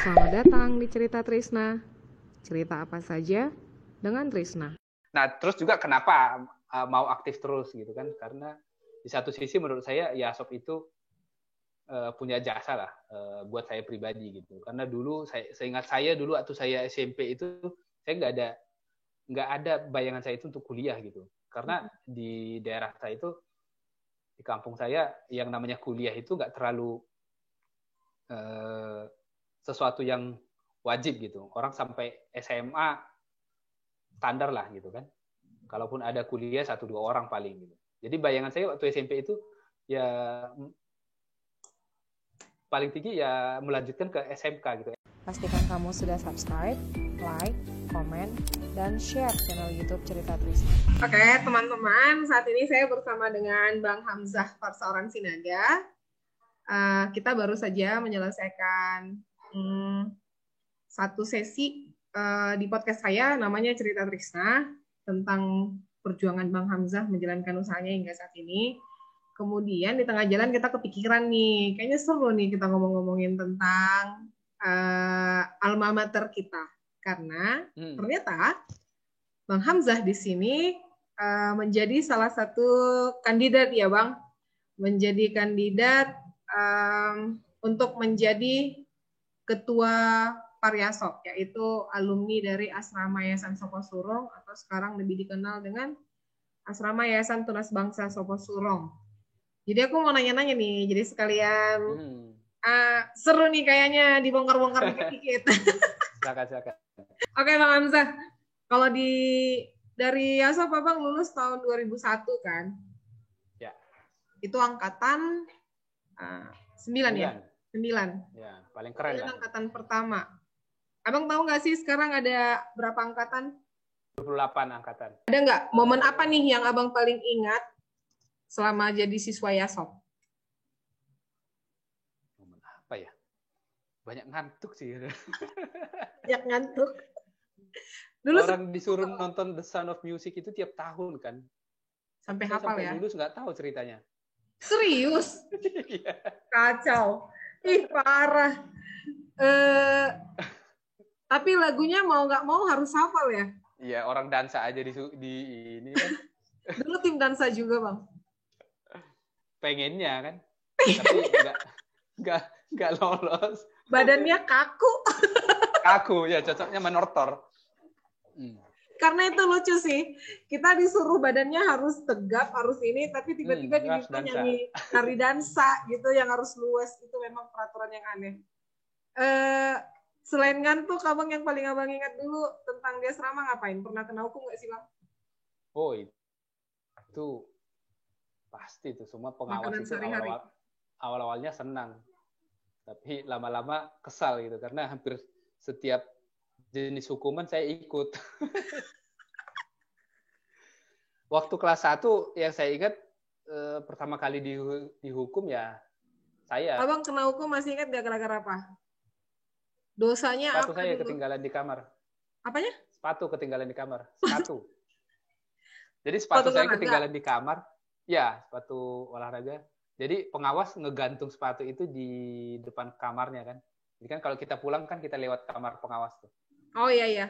Selamat datang di Cerita Trisna. Cerita apa saja dengan Trisna. Nah, terus juga kenapa mau aktif terus gitu kan? Karena di satu sisi menurut saya Yasop itu punya jasa lah buat saya pribadi gitu. Karena dulu seingat saya dulu waktu saya SMP itu saya nggak ada bayangan saya itu untuk kuliah gitu. Karena di daerah saya itu di kampung saya yang namanya kuliah itu nggak terlalu sesuatu yang wajib gitu. Orang sampai SMA standar lah gitu kan. Kalaupun ada kuliah 1-2 orang paling gitu. Jadi bayangan saya waktu SMP itu ya paling tinggi ya melanjutkan ke SMK gitu. Pastikan kamu sudah subscribe, like, komen, dan share channel YouTube Cerita Trisna. Oke, teman-teman, saat ini saya bersama dengan Bang Hamzah Parsaoran Sinaga. Kita baru saja menyelesaikan satu sesi di podcast saya namanya Cerita Trisna tentang perjuangan Bang Hamzah menjalankan usahanya hingga saat ini. Kemudian di tengah jalan kita kepikiran nih, kayaknya seru nih kita ngomong-ngomongin tentang alma mater kita. Karena ternyata Bang Hamzah di sini menjadi salah satu kandidat ya Bang, menjadi kandidat untuk menjadi ketua Paryasop, yaitu alumni dari Asrama Yayasan Soposurong atau sekarang lebih dikenal dengan Asrama Yayasan Tunas Bangsa Soposurong. Jadi aku mau nanya-nanya nih, jadi sekalian seru nih kayaknya dibongkar-bongkar dikit-dikit. Silakan. Oke Bang Hamzah, kalau dari Yasop Abang lulus tahun 2001 kan? Ya. Itu angkatan 9 ya? 9. Ya, paling keren lah. Angkatan pertama. Abang tahu nggak sih sekarang ada berapa angkatan? 28 angkatan. Ada nggak momen apa nih yang Abang paling ingat selama jadi siswa Yasop? Momen apa ya? Banyak ngantuk sih. Banyak ngantuk. Dulu orang disuruh nonton The Sound of Music itu tiap tahun kan. Sampai hafal ya? Lulus nggak tahu ceritanya. Serius? Kacau. Ih, parah. Tapi lagunya mau nggak mau harus hafal ya? Iya, orang dansa aja di ini kan. Dulu tim dansa juga, Bang. Pengennya kan. Tapi nggak lolos. Badannya kaku. Kaku, ya cocoknya menortor. Karena itu lucu sih. Kita disuruh badannya harus tegap, harus ini, tapi tiba-tiba diminta nyanyi nari dansa gitu yang harus luas. Itu memang peraturan yang aneh. Selain ngantuk, Abang yang paling Abang ingat dulu tentang di asrama ngapain? Pernah kena hukum nggak sih, Bang? Oh, itu pasti itu semua pengawas itu awal-awalnya senang. Tapi lama-lama kesal gitu karena hampir setiap jenis hukuman saya ikut. Waktu kelas 1 yang saya ingat pertama kali dihukum ya saya. Abang kena hukum masih ingat gak gara-gara apa? Dosanya sepatu apa? Saya dulu ketinggalan di kamar. Apanya? Sepatu ketinggalan di kamar. Sepatu. Jadi sepatu saya ketinggalan di kamar. Ya, sepatu olahraga. Jadi pengawas ngegantung sepatu itu di depan kamarnya kan. Jadi kan kalau kita pulang kan kita lewat kamar pengawas tuh. Oh iya.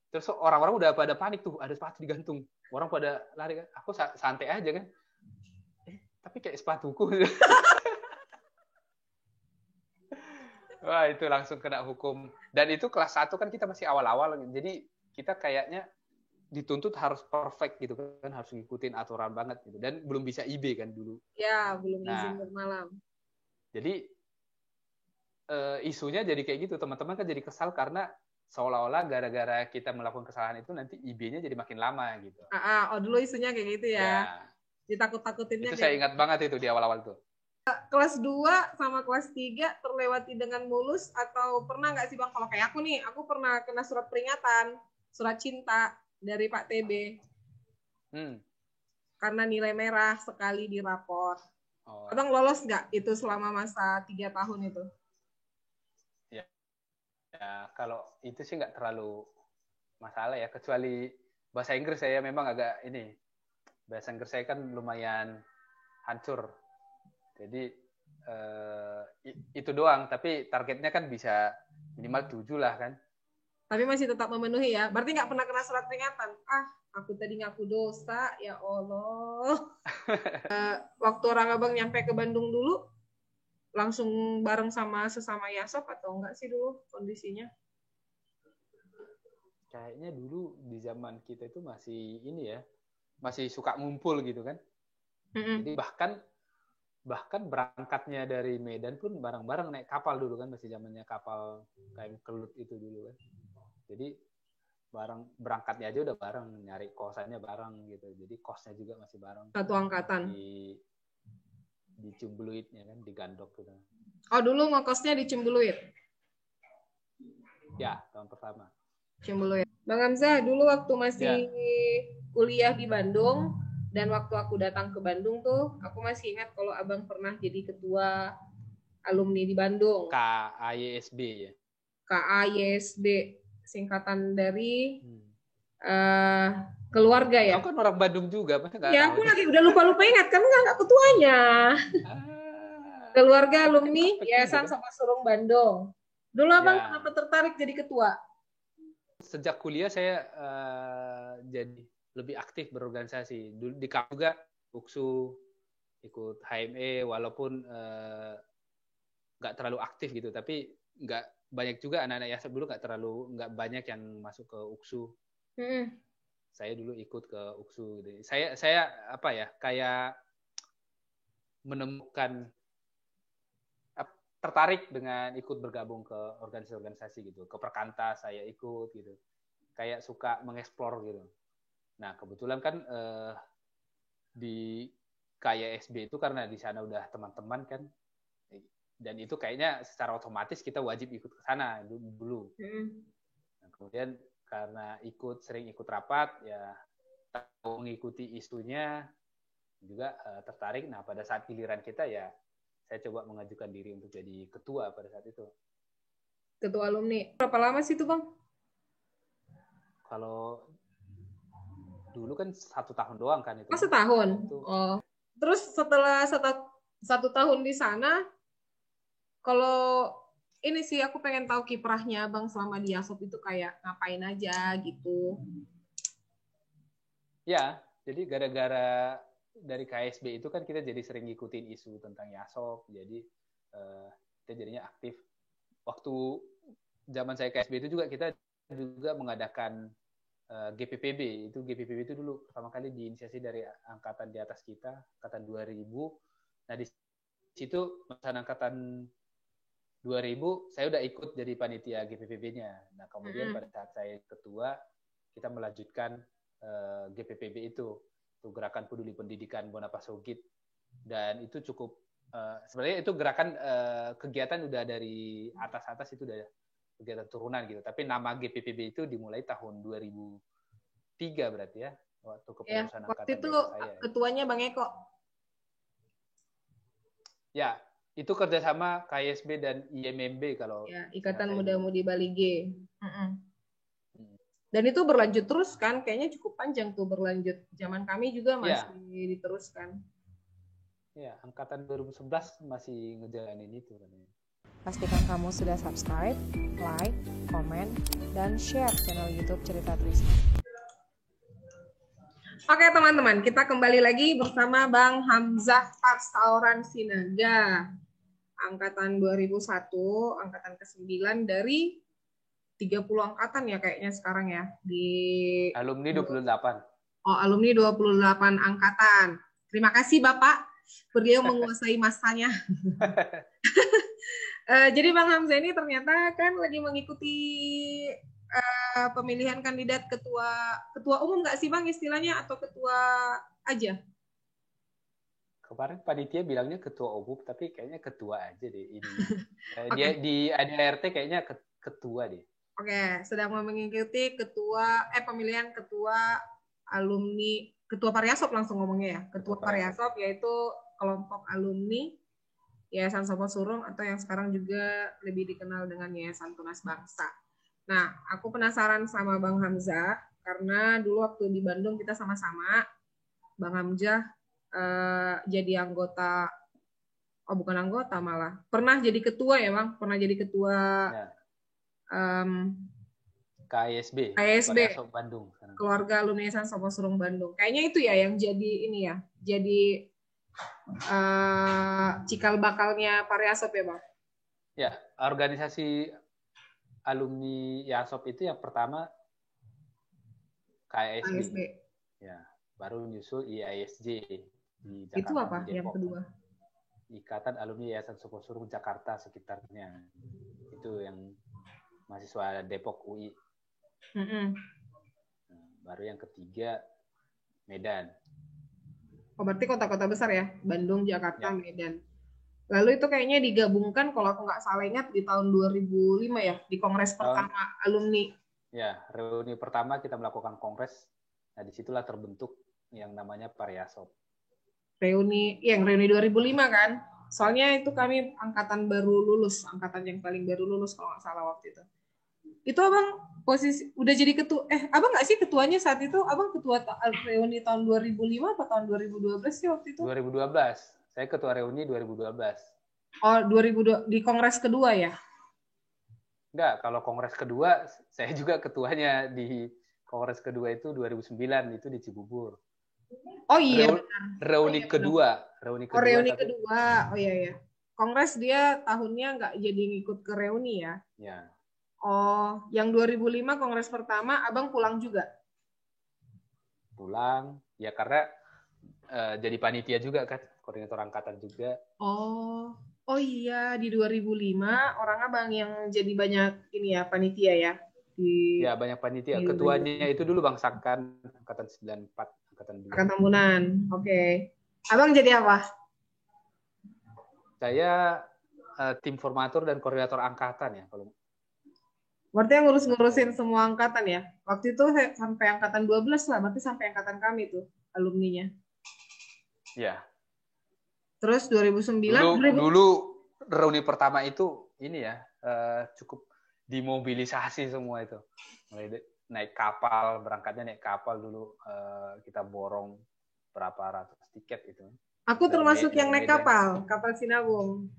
Terus orang-orang udah pada panik tuh, ada sepatu digantung. Orang pada lari kan. Aku santai aja kan. Tapi kayak sepatuku. Wah, itu langsung kena hukum. Dan itu kelas 1 kan kita masih awal-awal. Jadi kita kayaknya dituntut harus perfect gitu kan. Harus ngikutin aturan banget gitu. Dan belum bisa IB kan dulu. Ya, belum izin bermalam. Jadi isunya jadi kayak gitu. Teman-teman kan jadi kesal karena seolah-olah gara-gara kita melakukan kesalahan itu nanti IB-nya jadi makin lama gitu. Oh dulu isunya kayak gitu ya. Ditakut-takutinnya. Itu saya ingat banget itu di awal-awal tuh. Kelas 2 sama kelas 3 terlewati dengan mulus atau pernah nggak sih Bang? Kalau kayak aku nih, aku pernah kena surat peringatan, surat cinta dari Pak TB. Karena nilai merah sekali di rapor. Abang lolos nggak itu selama masa 3 tahun itu? Ya, kalau itu sih nggak terlalu masalah ya, kecuali bahasa Inggris saya memang agak ini. Bahasa Inggris saya kan lumayan hancur. Jadi itu doang, tapi targetnya kan bisa minimal 7 lah kan. Tapi masih tetap memenuhi ya. Berarti nggak pernah kena surat peringatan. Aku tadi ngaku dosa, ya Allah. Waktu orang abang nyampe ke Bandung dulu, langsung bareng sama sesama Yasop atau enggak sih dulu kondisinya? Kayaknya dulu di zaman kita itu masih ini ya, masih suka ngumpul gitu kan. Jadi bahkan berangkatnya dari Medan pun bareng-bareng naik kapal dulu kan, masih zamannya kapal KM Kelut itu dulu kan. Jadi berangkatnya aja udah bareng, nyari kosannya bareng gitu. Jadi kosnya juga masih bareng. Satu angkatan. Di Ciumbuluitnya kan, di Gandok gitu. Oh, dulu ngekosnya di Ciumbuluit? Ya, tahun pertama. Ciumbuluit. Bang Hamzah, dulu waktu masih kuliah di Bandung, dan waktu aku datang ke Bandung tuh, aku masih ingat kalau abang pernah jadi ketua alumni di Bandung. KAYSB ya? KAYSB, singkatan dari keluarga ya? Kau kan orang Bandung juga, masa nggak tahu? Ya, aku lagi udah lupa ingat, kan nggak ketuanya. Keluarga alumni Yayasan Sapasurung Bandung. Dulu abang kenapa tertarik jadi ketua? Sejak kuliah saya jadi lebih aktif berorganisasi. Dulu di kampus juga UKSU, ikut HME, walaupun nggak terlalu aktif gitu, tapi nggak banyak juga anak-anak Yasop dulu nggak banyak yang masuk ke UKSU. Saya dulu ikut ke UKSU. Gitu. Saya apa ya, kayak menemukan tertarik dengan ikut bergabung ke organisasi-organisasi gitu. Ke Perkantas saya ikut gitu. Kayak suka mengeksplor gitu. Nah, kebetulan kan di KYSB itu karena di sana udah teman-teman kan. Dan itu kayaknya secara otomatis kita wajib ikut ke sana dulu. Nah, kemudian karena sering ikut rapat, ya mengikuti isunya juga tertarik. Nah, pada saat giliran kita ya saya coba mengajukan diri untuk jadi ketua pada saat itu. Ketua alumni. Berapa lama sih itu, Bang? Kalau dulu kan 1 tahun doang kan itu. Oh, setahun? Oh. Terus setelah 1 tahun di sana, kalau ini sih aku pengen tahu kiprahnya Bang selama di Yasop itu kayak ngapain aja gitu. Ya, jadi gara-gara dari KSB itu kan kita jadi sering ngikutin isu tentang Yasop, jadi kita jadinya aktif. Waktu zaman saya KSB itu juga kita juga mengadakan GPPB. GPPB itu dulu pertama kali diinisiasi dari angkatan di atas kita, angkatan 2000. Nah, di situ angkatan 2000 saya udah ikut jadi panitia GPPB-nya. Nah, kemudian pada saat saya ketua, kita melanjutkan GPPB itu Gerakan Peduli Pendidikan Bonapasogit, dan itu cukup sebenarnya itu gerakan kegiatan udah dari atas itu udah kegiatan turunan gitu, tapi nama GPPB itu dimulai tahun 2003 berarti ya, waktu kepengurusan angkatan waktu itu saya. Ketuanya Bang Eko. Ya, itu kerjasama KSB dan IMMB kalau ya, Ikatan Muda-Mudi Bali G. Dan itu berlanjut terus kan, kayaknya cukup panjang tuh berlanjut. Zaman kami juga masih diteruskan. Ya, angkatan 2011 masih ngejalanin itu kan. Pastikan kamu sudah subscribe, like, komen, dan share channel YouTube Cerita Trisna. Oke teman-teman, kita kembali lagi bersama Bang Hamzah Parsauran Sinaga. Angkatan 2001, angkatan ke-9 dari 30 angkatan ya kayaknya sekarang ya. Alumni 28. Oh, alumni 28 angkatan. Terima kasih Bapak, beliau menguasai masanya. Jadi Bang Hamzah ini ternyata kan lagi mengikuti pemilihan kandidat ketua umum nggak sih Bang istilahnya, atau ketua aja? Kemarin panitia bilangnya ketua umum, tapi kayaknya ketua aja deh ini. Dia di ADRT kayaknya ketua deh. Oke, sedang mengikuti pemilihan ketua alumni, ketua Pariasop langsung ngomongnya ya. Ketua Pariasop yaitu kelompok alumni Yayasan Sapasurung atau yang sekarang juga lebih dikenal dengan Yayasan Tunas Bangsa. Nah, aku penasaran sama Bang Hamzah karena dulu waktu di Bandung kita sama-sama Bang Hamzah jadi anggota Oh, bukan anggota malah. Pernah jadi ketua ya, Bang? Pernah jadi ketua Ya. em, KISB, KSB, Pariasop Bandung. Keluarga Alumni Yayasan Soposurung Bandung. Kayaknya itu ya yang jadi ini ya, jadi cikal bakalnya Pariasop ya, Bang? Ya, organisasi alumni YASOP itu yang pertama KSB. KSB. Ya, baru nyusul IASJ di Jakarta. Itu apa di yang Depok. kedua? Ikatan Alumni Yayasan Soposurung Jakarta sekitarnya. Itu yang mahasiswa Depok UI. Mm-mm. Baru yang ketiga Medan. Oh, berarti kota-kota besar ya? Bandung, Jakarta, Ya. Medan. Lalu itu kayaknya digabungkan kalau aku nggak salah ingat di tahun 2005 ya, di kongres pertama alumni. Ya, reuni pertama kita melakukan kongres. Nah, disitulah terbentuk yang namanya Pariasop. Reuni 2005 kan? Soalnya itu kami angkatan baru lulus, angkatan yang paling baru lulus kalau nggak salah waktu itu. Itu abang posisi udah jadi ketua, abang nggak sih ketuanya saat itu? Abang ketua reuni tahun 2005 atau tahun 2012 sih waktu itu? 2012. Saya ketua reuni 2012. Oh, 2002 di kongres kedua ya? Enggak, kalau kongres kedua saya juga ketuanya di kongres kedua itu 2009 itu di Cibubur. Oh iya. Reuni kedua. Reuni kedua. Oh iya ya. Kongres dia tahunnya nggak jadi ngikut ke reuni ya? Ya. Oh, yang 2005 kongres pertama, abang pulang juga? Pulang, ya karena jadi panitia juga kan, koordinator angkatan juga. Oh iya, di 2005 orang abang yang jadi banyak ini ya, panitia ya? Ya, banyak panitia. Ketuanya itu dulu Bang Sakan, angkatan 94. Angkatan Tambunan, oke. Abang jadi apa? Saya tim formatur dan koordinator angkatan ya. Berarti yang ngurus-ngurusin semua angkatan ya? Waktu itu sampai angkatan 12 lah, berarti sampai angkatan kami tuh, alumninya. Ya. Terus 2009? Dulu reuni pertama itu ini ya, cukup dimobilisasi semua itu. Mulai naik kapal, berangkatnya naik kapal dulu, kita borong berapa ratus tiket itu. Aku termasuk yang naik kapal Sinabung.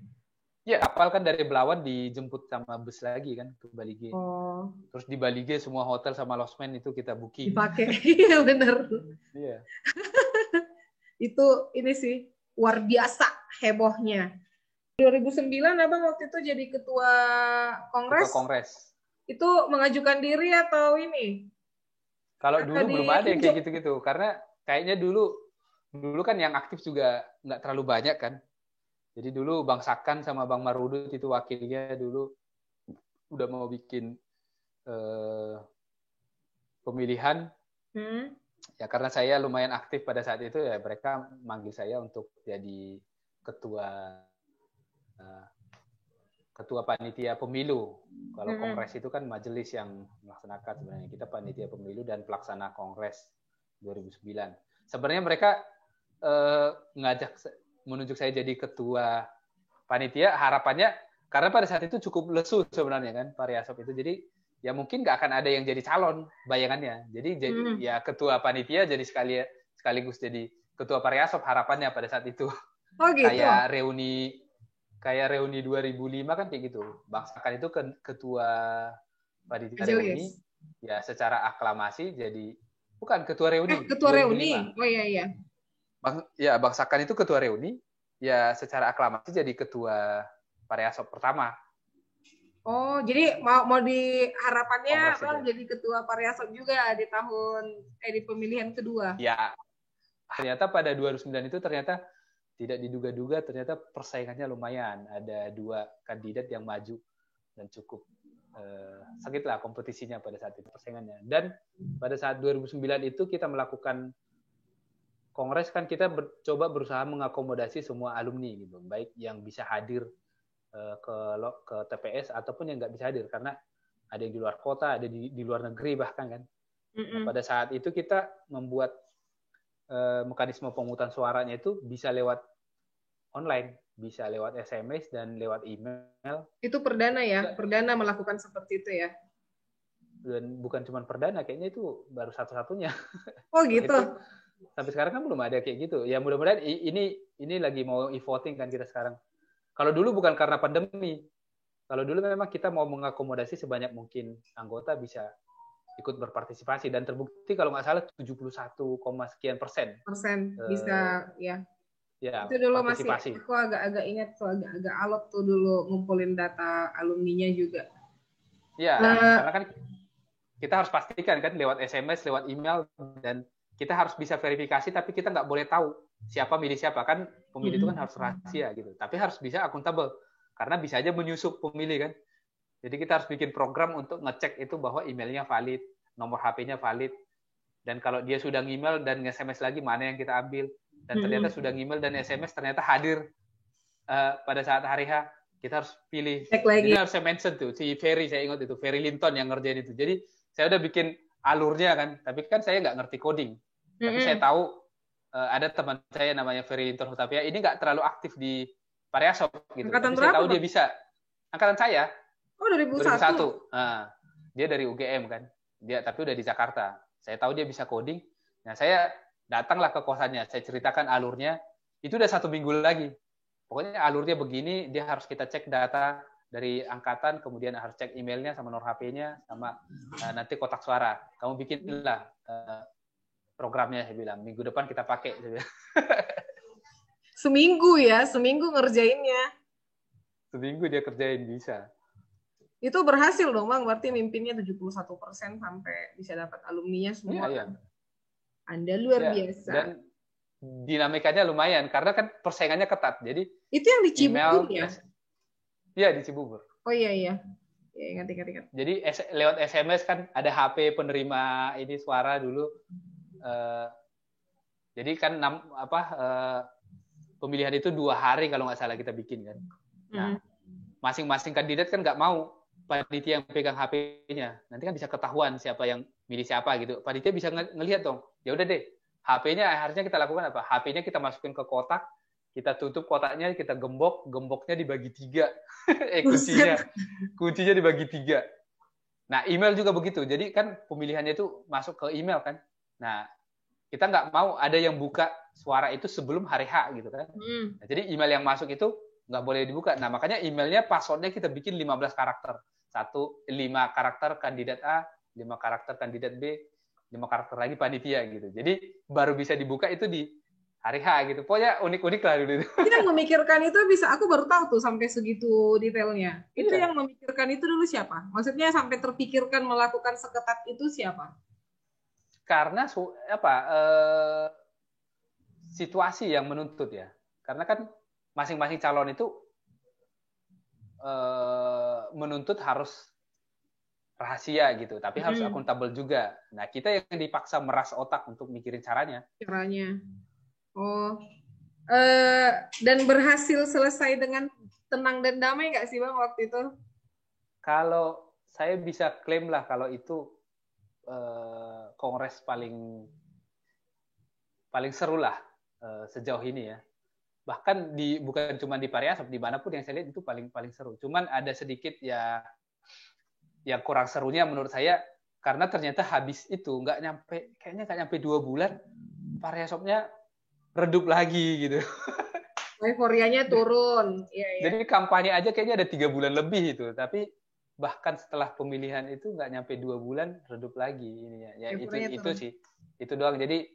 Ya, kapal kan dari Belawan dijemput sama bus lagi kan ke Bali G. Oh. Terus di Bali G semua hotel sama losmen itu kita booking. Dipakai, iya benar. Iya. Itu ini sih luar biasa hebohnya. 2009 abang waktu itu jadi ketua kongres. Ketua kongres. Itu mengajukan diri atau ini? Kalau dulu belum ada yang kayak gitu-gitu, karena kayaknya dulu kan yang aktif juga nggak terlalu banyak kan. Jadi dulu Bang Sakan sama Bang Marudut itu wakilnya dulu udah mau bikin pemilihan. Ya karena saya lumayan aktif pada saat itu ya mereka manggil saya untuk jadi ketua panitia pemilu. Kalau kongres itu kan majelis yang melaksanakan, sebenarnya kita panitia pemilu dan pelaksana kongres 2009. Sebenarnya mereka menunjuk saya jadi ketua panitia, harapannya karena pada saat itu cukup lesu sebenarnya kan Pariasop itu, jadi ya mungkin nggak akan ada yang jadi calon bayangannya, jadi ya ketua panitia jadi sekaligus jadi ketua Pariasop harapannya pada saat itu. Oh gitu. Kayak reuni 2005 kan kayak gitu, Bang Sakan itu ketua panitia reuni, ya secara aklamasi jadi bukan ketua reuni. Ketua reuni. Oh iya. Bang Sakan itu ketua reuni, ya secara aklamasi jadi ketua Pariasop pertama. Oh, jadi mau di harapannya Bang jadi ketua Pariasop juga di di pemilihan kedua. Ya. Ternyata pada 2009 itu ternyata tidak diduga-duga, ternyata persaingannya lumayan. Ada 2 kandidat yang maju dan cukup sakitlah kompetisinya pada saat itu persaingannya. Dan pada saat 2009 itu kita melakukan kongres kan kita coba berusaha mengakomodasi semua alumni gitu, baik yang bisa hadir ke TPS ataupun yang nggak bisa hadir karena ada yang di luar kota, ada di luar negeri bahkan kan. Nah, pada saat itu kita membuat mekanisme pemungutan suaranya itu bisa lewat online, bisa lewat SMS dan lewat email. Itu perdana ya, perdana melakukan seperti itu ya. Dan bukan cuma perdana, kayaknya itu baru satu-satunya. Oh gitu. Sampai sekarang kan belum ada kayak gitu. Ya mudah-mudahan ini lagi mau e-voting kan kita sekarang. Kalau dulu bukan karena pandemi. Kalau dulu memang kita mau mengakomodasi sebanyak mungkin anggota bisa ikut berpartisipasi, dan terbukti kalau nggak salah 71, sekian persen bisa ya. Ya, itu dulu masih partisipasi. aku agak ingat tuh, agak alot tuh dulu ngumpulin data alumninya juga. Ya, karena kan kita harus pastikan kan lewat SMS, lewat email, dan kita harus bisa verifikasi, tapi kita nggak boleh tahu siapa milih siapa, kan pemilih itu kan harus rahasia gitu. Tapi harus bisa akuntabel, karena bisa aja menyusup pemilih kan. Jadi kita harus bikin program untuk ngecek itu bahwa emailnya valid, nomor HP-nya valid, dan kalau dia sudah email dan nge-SMS lagi, mana yang kita ambil. Dan ternyata sudah email dan SMS ternyata hadir pada saat hari H, kita harus pilih. Jadi harus saya mention tuh, si Ferry, saya ingat itu, Ferry Linton yang ngerjain itu. Jadi saya udah bikin alurnya kan, tapi kan saya nggak ngerti coding. Tapi saya tahu ada teman saya namanya Ferry Linton Hutapea, ini nggak terlalu aktif di Pariasop gitu. Angkatan tapi saya tahu dia bisa. Angkatan saya. Oh, 2001. Nah, dia dari UGM kan. Tapi udah di Jakarta. Saya tahu dia bisa coding. Nah, saya datanglah ke kosannya, saya ceritakan alurnya. Itu udah 1 minggu lagi. Pokoknya alurnya begini, dia harus kita cek data dari angkatan, kemudian harus cek emailnya sama nomor HP-nya, sama nanti kotak suara. Kamu bikinlah programnya, saya bilang. Minggu depan kita pakai. Seminggu ngerjainnya. Seminggu dia kerjain, bisa. Itu berhasil dong Bang, berarti mimpinnya 71% sampai bisa dapat alumninya semua. Iya. Anda luar biasa. Dan dinamikanya lumayan, karena kan persaingannya ketat. Jadi itu yang di Cibubur ya? Iya, di Cibubur. Oh iya. Ya, ingat. Jadi lewat SMS kan ada HP penerima ini suara dulu. Jadi kan pemilihan itu 2 hari kalau nggak salah kita bikin kan. Nah, masing-masing kandidat kan nggak mau panitia yang pegang HP-nya. Nanti kan bisa ketahuan siapa yang milih siapa gitu. Panitia bisa ngelihat dong. Ya udah deh, HP-nya harusnya kita lakukan apa? HP-nya kita masukin ke kotak, kita tutup kotaknya, kita gemboknya dibagi 3. kuncinya dibagi 3. Nah, email juga begitu. Jadi kan pemilihannya itu masuk ke email kan. Nah, kita nggak mau ada yang buka suara itu sebelum hari H gitu kan. Nah, jadi email yang masuk itu nggak boleh dibuka. Nah, makanya emailnya passwordnya kita bikin 15 karakter. 5 karakter kandidat A, 5 karakter kandidat B, 5 karakter lagi panitia gitu. Jadi baru bisa dibuka itu di hari H gitu. Pokoknya unik-unik lah dulu. Yang memikirkan itu bisa, aku baru tahu tuh sampai segitu detailnya. Itu yang memikirkan itu dulu siapa? Maksudnya sampai terpikirkan melakukan seketat itu siapa? Karena situasi yang menuntut ya. Karena kan masing-masing calon itu menuntut harus rahasia gitu, tapi harus akuntabel juga. Nah, kita yang dipaksa meras otak untuk mikirin caranya. Oh, dan berhasil selesai dengan tenang dan damai nggak sih Bang waktu itu? Kalau saya bisa klaim lah kalau itu kongres paling seru lah sejauh ini ya. Bahkan bukan cuma di Pariasop, dimanapun yang saya lihat itu paling seru. Cuman ada sedikit ya yang kurang serunya menurut saya, karena ternyata habis itu kayaknya nggak nyampe 2 bulan, Pariasopnya redup lagi gitu. Euforianya turun. Ya. Jadi kampanye aja kayaknya ada 3 bulan lebih itu, tapi bahkan setelah pemilihan itu nggak nyampe 2 bulan redup lagi ininya. Ya itu sih, itu doang. Jadi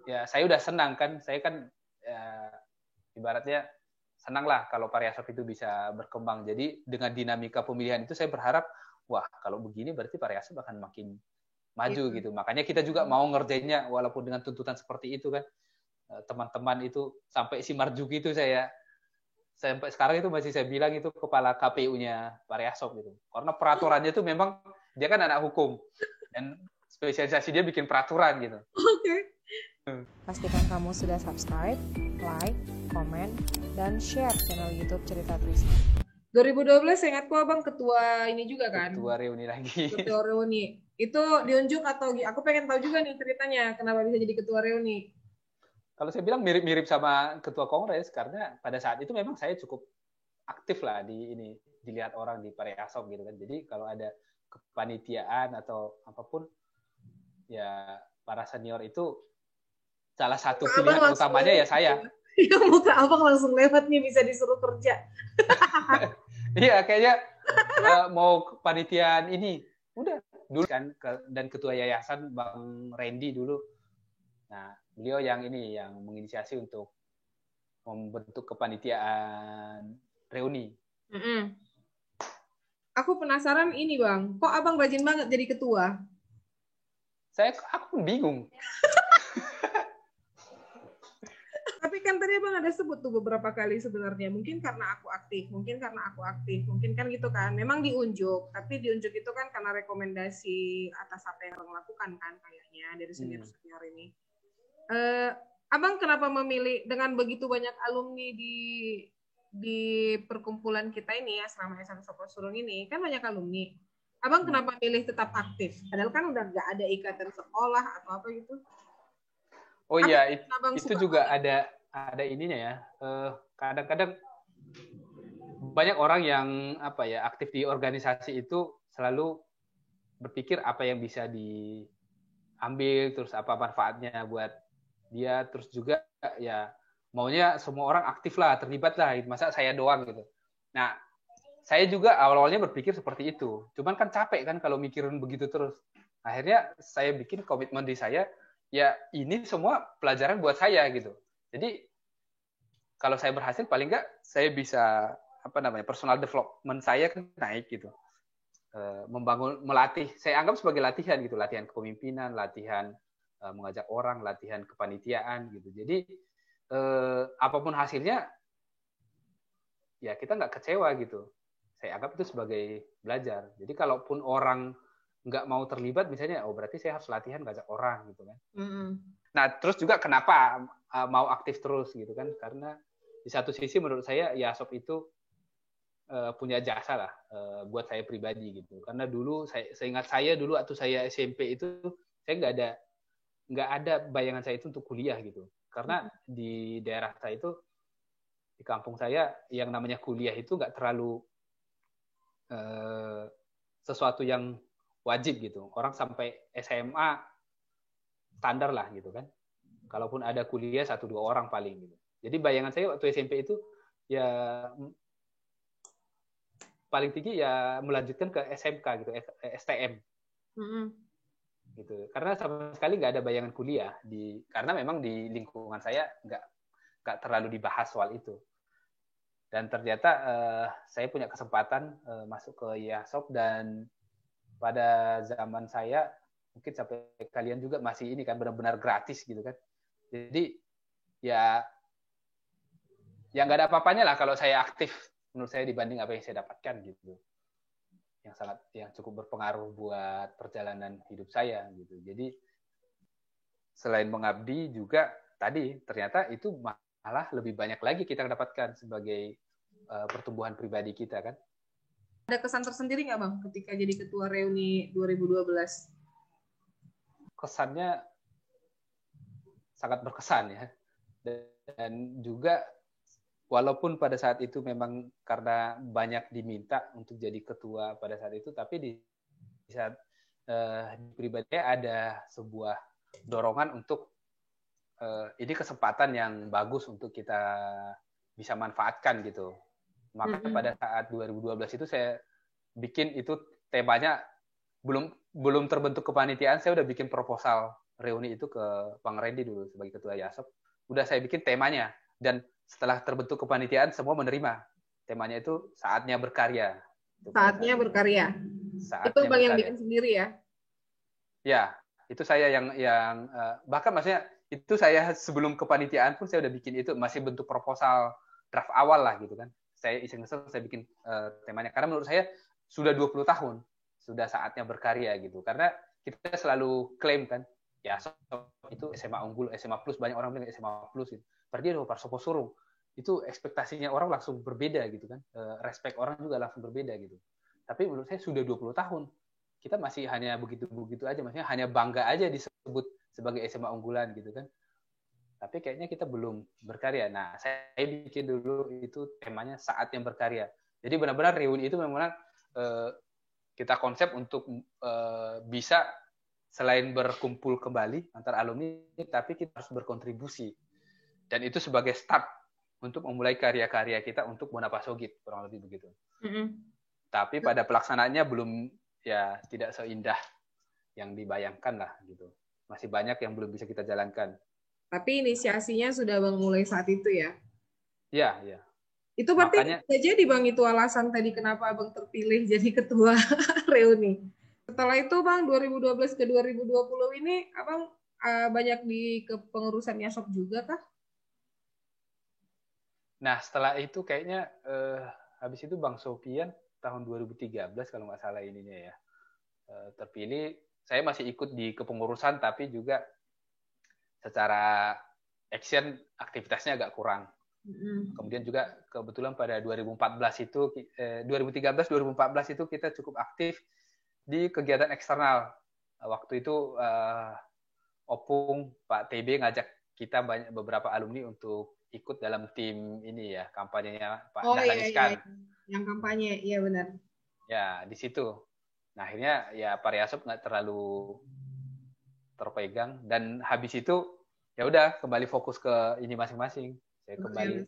ya saya udah senang kan, saya kan ya, ibaratnya senang lah kalau Pariasop itu bisa berkembang. Jadi dengan dinamika pemilihan itu saya berharap, wah kalau begini berarti Pariasop akan makin maju gitu. Makanya kita juga mau ngerjainnya walaupun dengan tuntutan seperti itu kan. Teman-teman itu sampai si Marjuki itu sampai sekarang itu masih saya bilang itu kepala KPU-nya Pariasop gitu. Karena peraturannya itu memang dia kan anak hukum dan spesialisasi dia bikin peraturan gitu. Oke. Pastikan kamu sudah subscribe, like, komen, dan share channel YouTube Cerita Trisna. 2012 saya ingat kok Abang ketua ini juga kan? Ketua reuni lagi. Ketua reuni. Itu diunjuk atau aku pengen tahu juga nih ceritanya kenapa bisa jadi ketua reuni. Kalau saya bilang mirip-mirip sama ketua kongres karena pada saat itu memang saya cukup aktif lah dilihat orang di Pariasop gitu kan. Jadi kalau ada kepanitiaan atau apapun ya para senior itu salah satu pilihan utamanya ya saya. Ya muka abang langsung lewat nih, bisa disuruh kerja. Iya, kayaknya mau kepanitiaan ini. Udah, dulu kan, dan ketua yayasan Bang Randy dulu. Nah, beliau yang menginisiasi untuk membentuk kepanitiaan reuni. Aku penasaran ini Bang, kok abang rajin banget jadi ketua? Aku pun bingung. Tapi kan tadi abang ada sebut tuh beberapa kali sebenarnya, mungkin karena aku aktif, mungkin kan gitu kan. Memang diunjuk, tapi diunjuk itu kan karena rekomendasi atas apa yang abang lakukan kan kayaknya dari senior-senior ini. Abang kenapa memilih dengan begitu banyak alumni di perkumpulan kita ini ya selama SMA Soposurung ini kan banyak alumni. Abang kenapa milih tetap aktif? Padahal kan udah nggak ada ikatan sekolah atau apa gitu. Oh iya, itu juga ada ininya ya. Kadang-kadang banyak orang yang aktif di organisasi itu selalu berpikir apa yang bisa diambil, terus apa manfaatnya buat dia, terus juga ya maunya semua orang aktif lah, terlibat lah, masa saya doang gitu. Nah, saya juga awal-awalnya berpikir seperti itu, cuman kan capek kan kalau mikirin begitu terus. Akhirnya saya bikin komitmen di saya, ya ini semua pelajaran buat saya gitu. Jadi kalau saya berhasil, paling nggak saya bisa personal development saya kan naik gitu. Melatih, saya anggap sebagai latihan gitu, latihan kepemimpinan, latihan mengajak orang, latihan kepanitiaan gitu. Jadi apapun hasilnya ya kita nggak kecewa gitu. Saya anggap itu sebagai belajar. Jadi kalaupun orang nggak mau terlibat misalnya, berarti saya harus latihan ngajak orang gitu kan. Nah terus juga kenapa mau aktif terus gitu kan, karena di satu sisi menurut saya YASOP itu punya jasa lah buat saya pribadi gitu. Karena dulu seingat saya dulu waktu saya SMP itu saya nggak ada bayangan saya itu untuk kuliah gitu. Karena di daerah saya itu, di kampung saya, yang namanya kuliah itu nggak terlalu sesuatu yang wajib gitu. Orang sampai SMA standar lah gitu kan. Kalaupun ada kuliah 1-2 orang paling gitu. Jadi bayangan saya waktu SMP itu ya paling tinggi ya melanjutkan ke SMK gitu, STM. Gitu. Karena sama sekali nggak ada bayangan kuliah karena memang di lingkungan saya nggak terlalu dibahas soal itu. Dan ternyata saya punya kesempatan masuk ke YASOP, dan pada zaman saya mungkin sampai kalian juga masih ini kan benar-benar gratis gitu kan. Jadi ya nggak ada apa-apanya lah kalau saya aktif menurut saya dibanding apa yang saya dapatkan gitu. Yang cukup berpengaruh buat perjalanan hidup saya gitu. Jadi selain mengabdi juga tadi ternyata itu malah lebih banyak lagi kita dapatkan sebagai pertumbuhan pribadi kita kan. Ada kesan tersendiri nggak Bang ketika jadi ketua reuni 2012? Kesannya sangat berkesan ya. Dan juga walaupun pada saat itu memang karena banyak diminta untuk jadi ketua pada saat itu, tapi di saat pribadinya ada sebuah dorongan untuk ini kesempatan yang bagus untuk kita bisa manfaatkan gitu. Maka pada saat 2012 itu saya bikin itu temanya belum terbentuk kepanitiaan, saya udah bikin proposal reuni itu ke Bang Randy dulu sebagai ketua YASOP. Udah saya bikin temanya, dan setelah terbentuk kepanitiaan semua menerima. Temanya itu saatnya berkarya. Saatnya berkarya. Itu Bang yang bikin sendiri ya? Ya, itu saya yang bahkan maksudnya itu saya sebelum kepanitiaan pun saya udah bikin itu, masih bentuk proposal draft awal lah gitu kan. Saya iseng-iseng saya bikin temanya karena menurut saya sudah 20 tahun sudah saatnya berkarya gitu. Karena kita selalu klaim kan, ya itu SMA unggul, SMA plus, banyak orang bilang SMA plus gitu. Berarti ada Soposurung. Itu ekspektasinya orang langsung berbeda gitu kan. Respect orang juga langsung berbeda gitu. Tapi menurut saya sudah 20 tahun. Kita masih hanya begitu-begitu aja, maksudnya hanya bangga aja disebut sebagai SMA unggulan gitu kan. Tapi kayaknya kita belum berkarya. Nah, saya bikin dulu itu temanya saat yang berkarya. Jadi benar-benar reuni itu memang kita konsep untuk bisa selain berkumpul kembali antar alumni, tapi kita harus berkontribusi. Dan itu sebagai start untuk memulai karya-karya kita untuk Bonapasogit, kurang lebih begitu. Tapi pada pelaksanaannya belum, ya tidak seindah yang dibayangkan lah gitu. Masih banyak yang belum bisa kita jalankan. Tapi inisiasinya sudah Bang mulai saat itu ya? Iya, iya. Itu berarti Makanya, nggak jadi Bang itu alasan tadi kenapa Abang terpilih jadi ketua reuni. Setelah itu Bang 2012 ke 2020 ini Abang banyak di kepengurusan Yasop juga kah? nah setelah itu kayaknya habis itu Bang Sofian tahun 2013 kalau nggak salah ininya ya terpilih. Saya masih ikut di kepengurusan tapi juga secara action aktivitasnya agak kurang. Kemudian juga kebetulan pada 2014 itu 2013-2014 itu kita cukup aktif di kegiatan eksternal. Waktu itu Opung Pak TB ngajak kita beberapa alumni untuk ikut dalam tim ini ya, kampanyenya Pak Dahlan Iskan. Iya. Yang kampanye, iya benar. Ya, di situ. Nah, akhirnya ya Pariasop nggak terlalu terpegang dan habis itu ya udah kembali fokus ke ini masing-masing. Saya kembali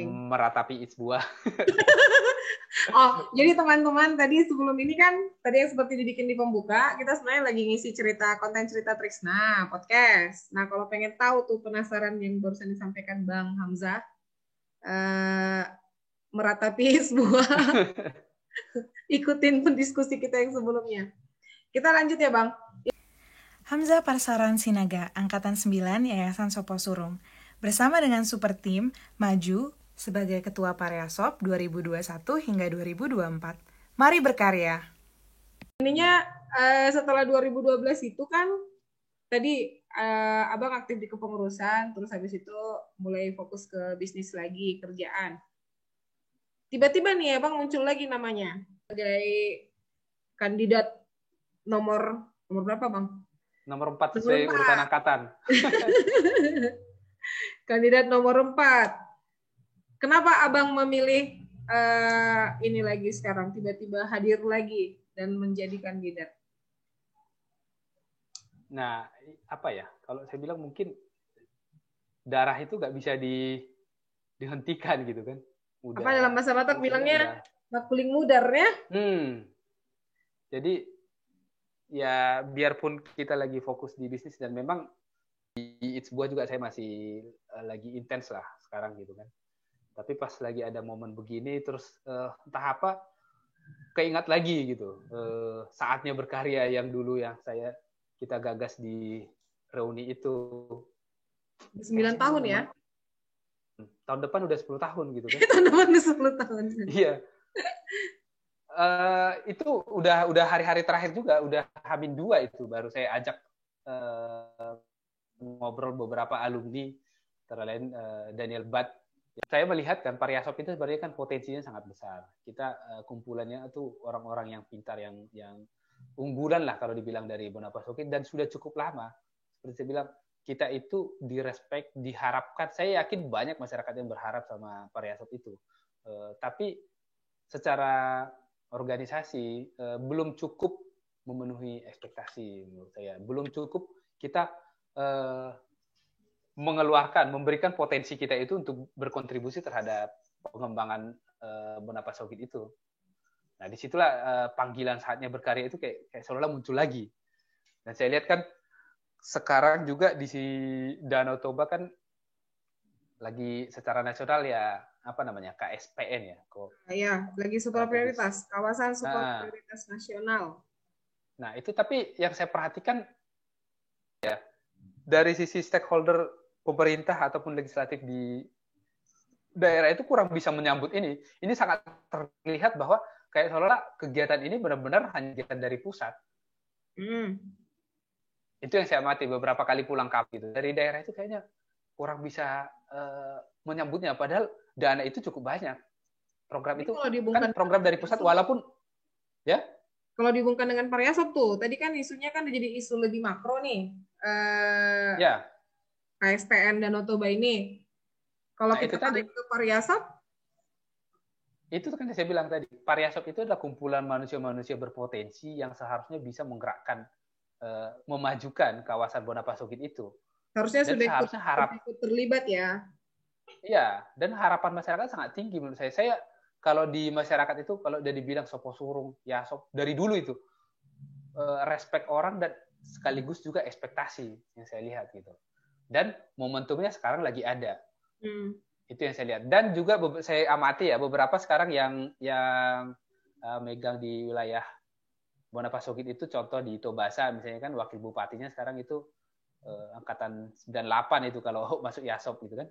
meratapi Itsbuah. Oh, jadi teman-teman tadi sebelum ini kan tadi yang seperti dibikin di pembuka, kita sebenarnya lagi ngisi konten cerita Trisna podcast. Nah, kalau pengen tahu tuh penasaran yang barusan disampaikan Bang Hamzah, meratapi Itsbuah, ikutin diskusi kita yang sebelumnya. Kita lanjut ya, Bang. Hamzah Parsaran Sinaga, Angkatan 9 Yayasan Sopo Surung. Bersama dengan Super Team, maju sebagai Ketua Pariasop 2021 hingga 2024. Mari berkarya. Ininya setelah 2012 itu kan tadi Abang aktif di kepengurusan, terus habis itu mulai fokus ke bisnis lagi, kerjaan. Tiba-tiba nih Abang muncul lagi namanya sebagai kandidat nomor berapa Bang? Nomor 4 sesuai urutan angkatan. Kandidat nomor 4. Kenapa Abang memilih ini lagi sekarang, tiba-tiba hadir lagi dan menjadi kandidat? Nah, apa ya? Kalau saya bilang mungkin darah itu nggak bisa dihentikan gitu kan. Apa dalam bahasa Batak bilangnya makuling mudar ya? Jadi ya biarpun kita lagi fokus di bisnis dan memang di Itsbuah juga saya masih lagi intens lah sekarang gitu kan. Tapi pas lagi ada momen begini terus entah apa keingat lagi gitu saatnya berkarya yang dulu yang kita gagas di reuni itu 9 tahun ya. Tahun depan udah 10 tahun gitu kan. Tahun depan udah 10 tahun. Iya. Itu udah hari-hari terakhir juga, udah H-2 itu baru saya ajak ngobrol beberapa alumni, antara lain Daniel Bad. Saya melihat kan Pariasop itu sebenarnya kan potensinya sangat besar. Kita kumpulannya itu orang-orang yang pintar, yang unggulan lah kalau dibilang dari Bonapasogit dan sudah cukup lama. Seperti saya bilang, kita itu direspek, diharapkan. Saya yakin banyak masyarakat yang berharap sama Pariasop itu. Tapi secara organisasi belum cukup memenuhi ekspektasi menurut saya. Belum cukup kita memberikan potensi kita itu untuk berkontribusi terhadap pengembangan Bonapasogit itu. Nah, disitulah panggilan saatnya berkarya itu kayak seolah-olah muncul lagi. Dan saya lihat kan sekarang juga di Danau Toba kan lagi secara nasional ya apa namanya KSPN ya. Iya, lagi super prioritas, kawasan super prioritas nasional. Nah, itu tapi yang saya perhatikan ya dari sisi stakeholder pemerintah ataupun legislatif di daerah itu kurang bisa menyambut ini. Ini sangat terlihat bahwa kayak seolah-olah kegiatan ini benar-benar hanya kegiatan dari pusat. Itu yang saya amati beberapa kali pulang kampung itu. Dari daerah itu kayaknya kurang bisa menyambutnya. Padahal dana itu cukup banyak. Program itu kan program dari pusat walaupun ya. Kalau dihubungkan dengan Pariasop tuh, tadi kan isunya kan jadi isu lebih makro nih. Ya. KSPN Danau Toba ini. Kalau kita tarik ke Pariasop, itu kan saya bilang tadi, Pariasop itu adalah kumpulan manusia-manusia berpotensi yang seharusnya bisa menggerakkan, memajukan kawasan Bonapasogit itu. Harusnya Dan sudah seharusnya ikut terlibat ya. Iya, dan harapan masyarakat sangat tinggi menurut saya. Saya kalau di masyarakat itu kalau udah dibilang sopo surung, ya dari dulu itu respect orang dan sekaligus juga ekspektasi yang saya lihat gitu. Dan momentumnya sekarang lagi ada. Itu yang saya lihat. Dan juga saya amati ya beberapa sekarang yang megang di wilayah Bonapasogit itu, contoh di Tobasa misalnya kan wakil bupatinya sekarang itu angkatan 98 itu kalau masuk Yasop gitu kan.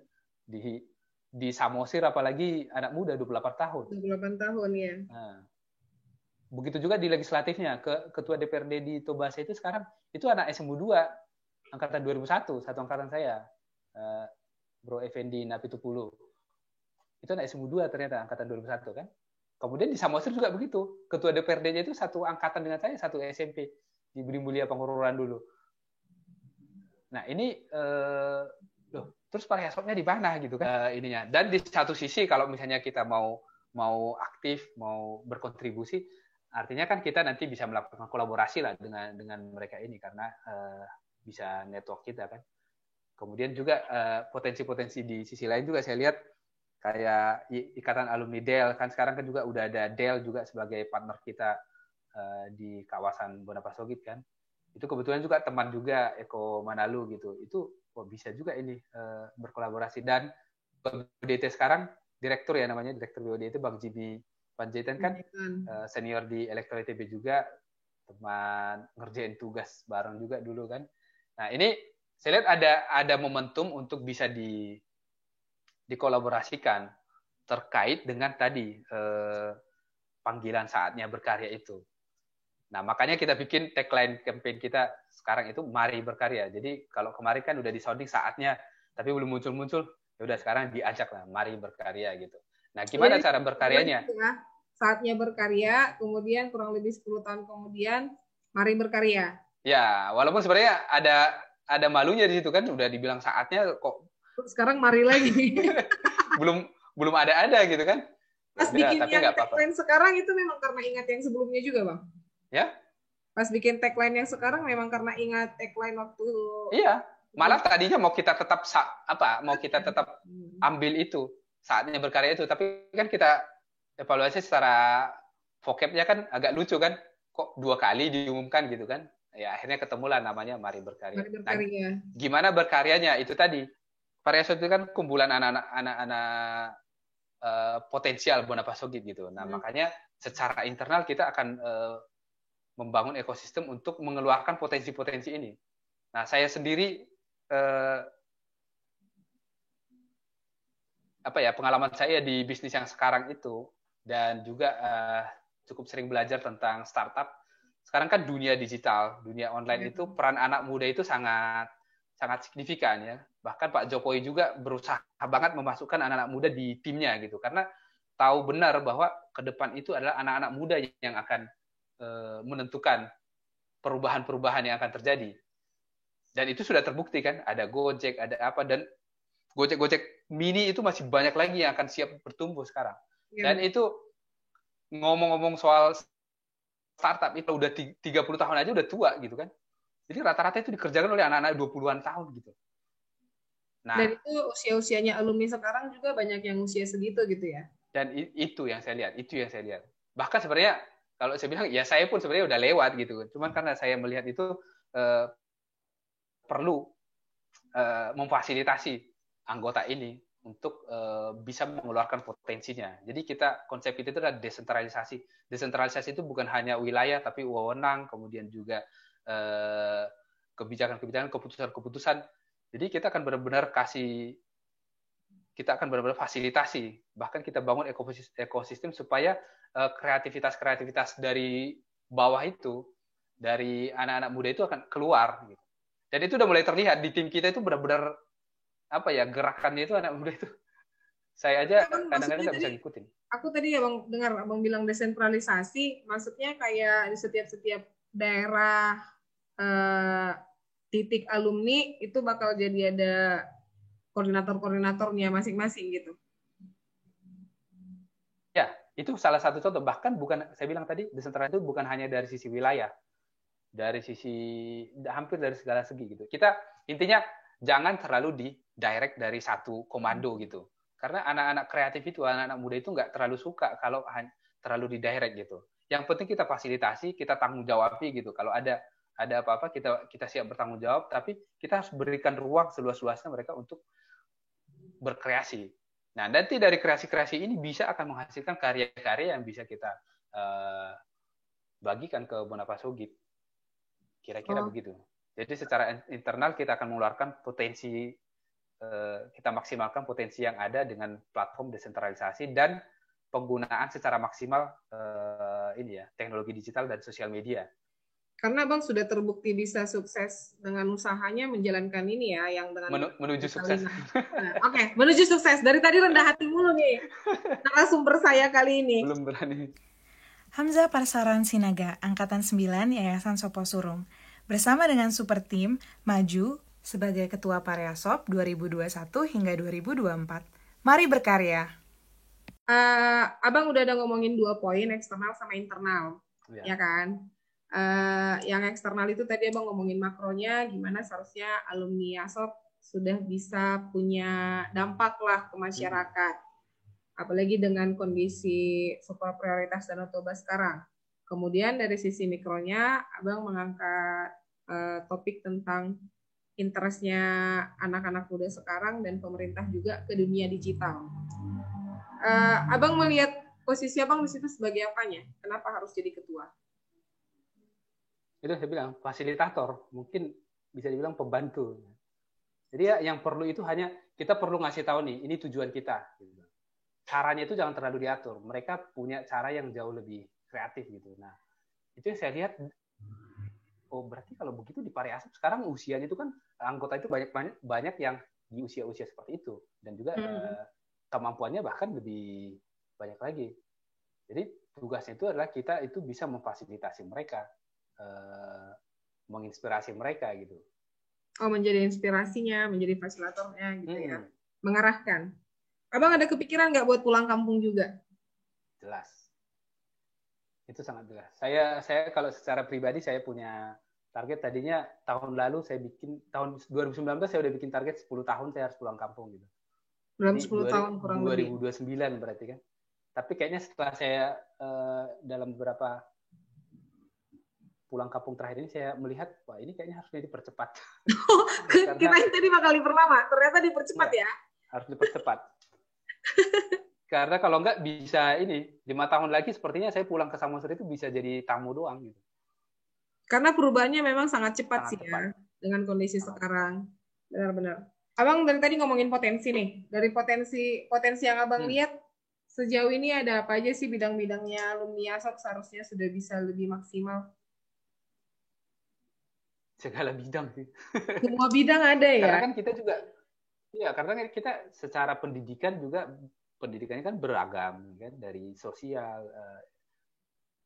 Di Samosir apalagi anak muda 28 tahun. 28 tahun ya. Nah, begitu juga di legislatifnya, ketua DPRD di Tobasa itu sekarang itu anak SMU 2 angkatan 2001, satu angkatan saya. Bro Effendi Napitupulu. Itu anak SMU 2 ternyata angkatan 2001 kan. Kemudian di Samosir juga begitu. Ketua DPRD-nya itu satu angkatan dengan saya, satu SMP di Budi Mulia Pengururan dulu. Nah, ini terus Parihasopnya di mana gitu kan ininya. Dan di satu sisi kalau misalnya kita mau aktif, mau berkontribusi, artinya kan kita nanti bisa melakukan kolaborasi lah dengan mereka ini karena bisa network kita kan. Kemudian juga potensi-potensi di sisi lain juga saya lihat kayak Ikatan Alumni DEL kan sekarang kan juga udah ada DEL juga sebagai partner kita di kawasan Bonapasogit kan. Itu kebetulan juga teman juga Eko Manalu gitu. Itu bisa juga ini berkolaborasi. Dan BODT sekarang direktur ya namanya, direktur BODT Bang Jibi Panjaitan kan senior di Elektro ITB juga, teman ngerjain tugas bareng juga dulu kan. Nah ini saya lihat ada momentum untuk bisa dikolaborasikan terkait dengan tadi panggilan saatnya berkarya itu. Nah, makanya kita bikin tagline campaign kita sekarang itu Mari Berkarya. Jadi kalau kemarin kan udah disounding saatnya, tapi belum muncul-muncul, ya udah sekarang diajak lah Mari Berkarya gitu. Nah, gimana cara berkaryanya? Saatnya berkarya, kemudian kurang lebih 10 tahun kemudian Mari Berkarya. Ya, walaupun sebenarnya ada malunya di situ kan, udah dibilang saatnya kok sekarang mari lagi. belum ada gitu kan. Pas bikin yang tagline sekarang itu memang karena ingat yang sebelumnya juga, Bang? Ya. Pas bikin tagline yang sekarang memang karena ingat tagline waktu. Iya. Malah tadinya mau kita tetap ambil itu saatnya berkarya itu, tapi kan kita evaluasi secara vocabnya kan agak lucu kan, kok 2 kali diumumkan gitu kan. Ya akhirnya ketemulah namanya Mari Berkarya. Nah, gimana berkaryanya itu tadi? Parihasop itu kan kumpulan anak-anak potensial Bonapasogit gitu. Nah makanya secara internal kita akan membangun ekosistem untuk mengeluarkan potensi-potensi ini. Nah, saya sendiri pengalaman saya di bisnis yang sekarang itu dan juga cukup sering belajar tentang startup. Sekarang kan dunia digital, dunia online itu peran anak muda itu sangat signifikan ya. Bahkan Pak Jokowi juga berusaha banget memasukkan anak-anak muda di timnya gitu karena tahu benar bahwa ke depan itu adalah anak-anak muda yang akan menentukan perubahan-perubahan yang akan terjadi. Dan itu sudah terbukti kan, ada Gojek, ada apa, dan Gojek mini itu masih banyak lagi yang akan siap bertumbuh sekarang. Dan itu ngomong-ngomong soal startup itu udah 30 tahun aja udah tua gitu kan. Jadi rata-rata itu dikerjakan oleh anak-anak 20-an tahun gitu. Nah, dan itu usia-usianya alumni sekarang juga banyak yang usia segitu gitu ya. Dan itu yang saya lihat. Bahkan sebenarnya kalau saya bilang ya saya pun sebenarnya udah lewat gitu. Cuman karena saya melihat itu perlu memfasilitasi anggota ini untuk bisa mengeluarkan potensinya. Jadi konsep itu adalah desentralisasi. Desentralisasi itu bukan hanya wilayah tapi wewenang, kemudian juga kebijakan-kebijakan, keputusan-keputusan. Jadi kita akan benar-benar fasilitasi, bahkan kita bangun ekosistem supaya kreativitas dari bawah itu, dari anak-anak muda itu akan keluar gitu. Dan itu udah mulai terlihat di tim kita itu benar-benar gerakannya itu anak muda itu. Saya aja kadang-kadang nggak bisa ngikutin. Aku tadi ya Bang dengar Abang bilang desentralisasi, maksudnya kayak di setiap daerah titik alumni itu bakal jadi ada koordinator-koordinatornya masing-masing gitu. Ya, itu salah satu contoh. Bahkan saya bilang tadi, desentralisasi itu bukan hanya dari sisi wilayah, dari sisi hampir dari segala segi gitu. Kita intinya jangan terlalu di direct dari satu komando gitu. Karena anak-anak kreatif itu, anak-anak muda itu nggak terlalu suka kalau terlalu di direct gitu. Yang penting kita fasilitasi, kita tanggung jawabi gitu. Kalau ada apa-apa kita siap bertanggung jawab, tapi kita harus berikan ruang seluas-luasnya mereka untuk berkreasi. Nah, nanti dari kreasi-kreasi ini bisa akan menghasilkan karya-karya yang bisa kita bagikan ke Bonapasogit. Kira-kira begitu. Jadi secara internal kita akan mengeluarkan potensi, kita maksimalkan potensi yang ada dengan platform desentralisasi dan penggunaan secara maksimal teknologi digital dan sosial media. Karena Bang sudah terbukti bisa sukses dengan usahanya menjalankan ini ya, yang dengan menuju sukses. Oke, menuju sukses. Dari tadi rendah hati mulu nih narasumber saya kali ini. Belum berani. Hamzah Parsaran Sinaga, Angkatan 9 Yayasan Sopo Surung, bersama dengan Super Team maju sebagai Ketua Pareasop 2021 hingga 2024. Mari berkarya. Abang udah ada ngomongin 2 poin, eksternal sama internal, ya kan? Yang eksternal itu tadi Abang ngomongin makronya, gimana seharusnya alumni Yasop sudah bisa punya dampak lah ke masyarakat. Apalagi dengan kondisi super prioritas Danau Toba sekarang. Kemudian dari sisi mikronya, Abang mengangkat topik tentang interestnya anak-anak muda sekarang dan pemerintah juga ke dunia digital. Abang melihat posisi Abang di situ sebagai apanya? Kenapa harus jadi ketua? Itu saya bilang fasilitator, mungkin bisa dibilang pembantu. Jadi ya yang perlu itu hanya kita perlu ngasih tahu nih, ini tujuan kita. Caranya itu jangan terlalu diatur. Mereka punya cara yang jauh lebih kreatif gitu. Nah, itu yang saya lihat. Oh, berarti kalau begitu di Pareasop sekarang usianya itu kan anggota itu banyak yang di usia-usia seperti itu dan juga kemampuannya bahkan lebih banyak lagi. Jadi tugasnya itu adalah kita itu bisa memfasilitasi mereka, menginspirasi mereka gitu. Oh, menjadi inspirasinya, menjadi fasilitatornya gitu ya. Mengarahkan. Abang ada kepikiran nggak buat pulang kampung juga? Jelas. Itu sangat jelas. Saya kalau secara pribadi saya punya target tadinya tahun lalu saya bikin tahun 2019 saya udah bikin target 10 tahun saya harus pulang kampung gitu. Dalam 10 tahun kurang 2029 lebih. Berarti kan. Tapi kayaknya setelah saya dalam beberapa pulang kampung terakhir ini saya melihat wah ini kayaknya harusnya dipercepat. Kita tadi bakal diperlama, ternyata dipercepat ya. Harus dipercepat. Karena kalau enggak bisa 5 tahun lagi sepertinya saya pulang ke Samosir itu bisa jadi tamu doang gitu. Karena perubahannya memang sangat cepat ya dengan kondisi sekarang. Benar-benar. Abang dari tadi ngomongin potensi nih. Dari potensi yang Abang lihat sejauh ini ada apa aja sih bidang-bidangnya alumni Yasop seharusnya sudah bisa lebih maksimal? Segala bidang sih. Semua bidang ada ya. Karena kan kita juga karena kita secara pendidikan juga pendidikannya kan beragam kan dari sosial,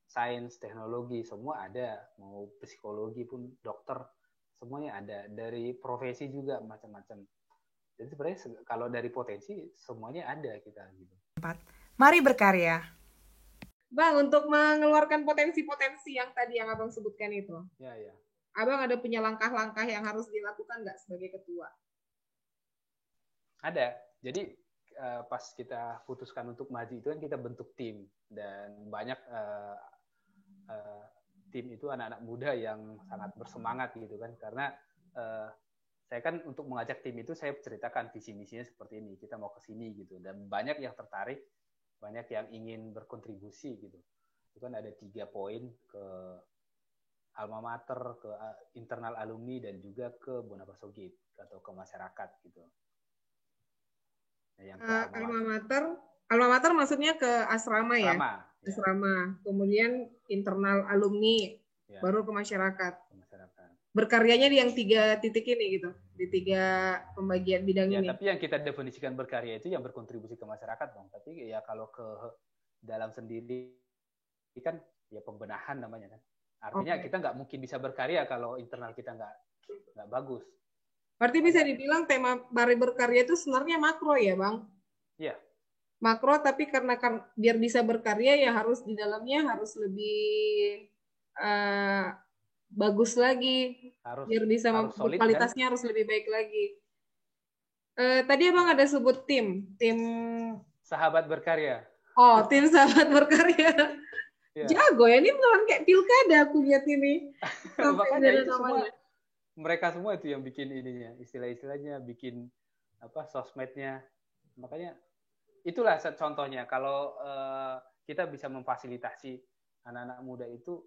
sains, teknologi semua ada, mau psikologi pun dokter semuanya ada, dari profesi juga macam-macam. Jadi sebenarnya kalau dari potensi semuanya ada kita gitu. Mari berkarya. Bang, untuk mengeluarkan potensi-potensi yang tadi yang Abang sebutkan itu. Ya. Abang ada punya langkah-langkah yang harus dilakukan nggak sebagai ketua? Ada. Jadi pas kita putuskan untuk maju itu kan kita bentuk tim dan banyak tim itu anak-anak muda yang sangat bersemangat gitu kan karena saya kan untuk mengajak tim itu saya ceritakan visi misinya seperti ini, kita mau ke sini gitu dan banyak yang tertarik, banyak yang ingin berkontribusi gitu. Itu kan ada 3 poin ke alma mater, ke internal alumni dan juga ke Bonapasogit atau ke masyarakat gitu. Yang alma mater maksudnya ke asrama ya? Asrama. Kemudian internal alumni, baru ke masyarakat. Berkaryanya di yang 3 titik ini gitu, di 3 pembagian bidang ini. Tapi yang kita definisikan berkarya itu yang berkontribusi ke masyarakat dong. Tapi ya kalau ke dalam sendiri kan ya pembenahan namanya kan. Artinya kita nggak mungkin bisa berkarya kalau internal kita nggak bagus. Berarti bisa dibilang tema Mari Berkarya itu sebenarnya makro ya, Bang? Iya. Makro, tapi karena biar bisa berkarya ya harus di dalamnya harus lebih bagus lagi. Biar bisa harus solid, kualitasnya harus lebih baik lagi. Tadi Abang ada sebut tim Sahabat Berkarya. tim sahabat berkarya. Ya. Jago ya, ini beneran kayak pilkada aku lihat ini. Makanya itu semua, mereka semua itu yang bikin ininya, istilah-istilahnya, bikin sosmednya. Makanya itulah contohnya kalau kita bisa memfasilitasi anak-anak muda itu,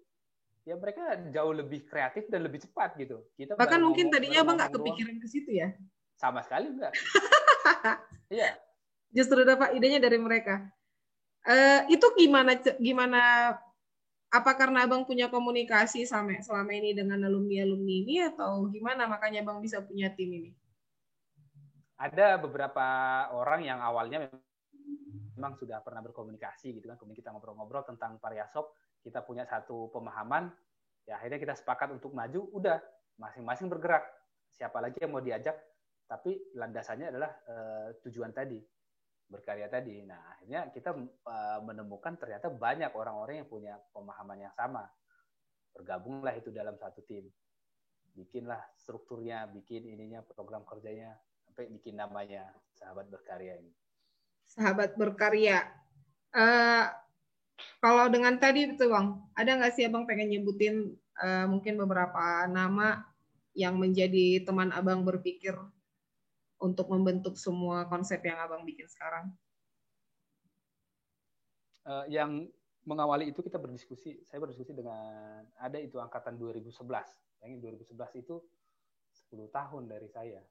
ya mereka jauh lebih kreatif dan lebih cepat gitu. Kita bahkan mungkin tadinya Abang nggak kepikiran ke situ ya? Sama sekali enggak. Iya. Justru dapat idenya dari mereka. Itu gimana? Apa karena Abang punya komunikasi selama ini dengan alumni-alumni ini atau gimana makanya Abang bisa punya tim ini? Ada beberapa orang yang awalnya memang sudah pernah berkomunikasi gitu kan, kemudian kita ngobrol-ngobrol tentang Pariasop, kita punya satu pemahaman, ya akhirnya kita sepakat untuk maju, udah masing-masing bergerak, siapa lagi yang mau diajak, tapi landasannya adalah tujuan tadi, berkarya tadi. Nah akhirnya kita menemukan ternyata banyak orang-orang yang punya pemahaman yang sama, bergabunglah itu dalam satu tim, bikinlah strukturnya, bikin ininya, program kerjanya, sampai bikin namanya Sahabat Berkarya ini. Sahabat Berkarya. Kalau dengan tadi itu Bang, ada nggak sih Abang pengen nyebutin mungkin beberapa nama yang menjadi teman Abang berpikir untuk membentuk semua konsep yang Abang bikin sekarang? Yang mengawali itu kita berdiskusi, saya berdiskusi dengan ada itu angkatan 2011. Yang 2011 itu 10 tahun dari saya.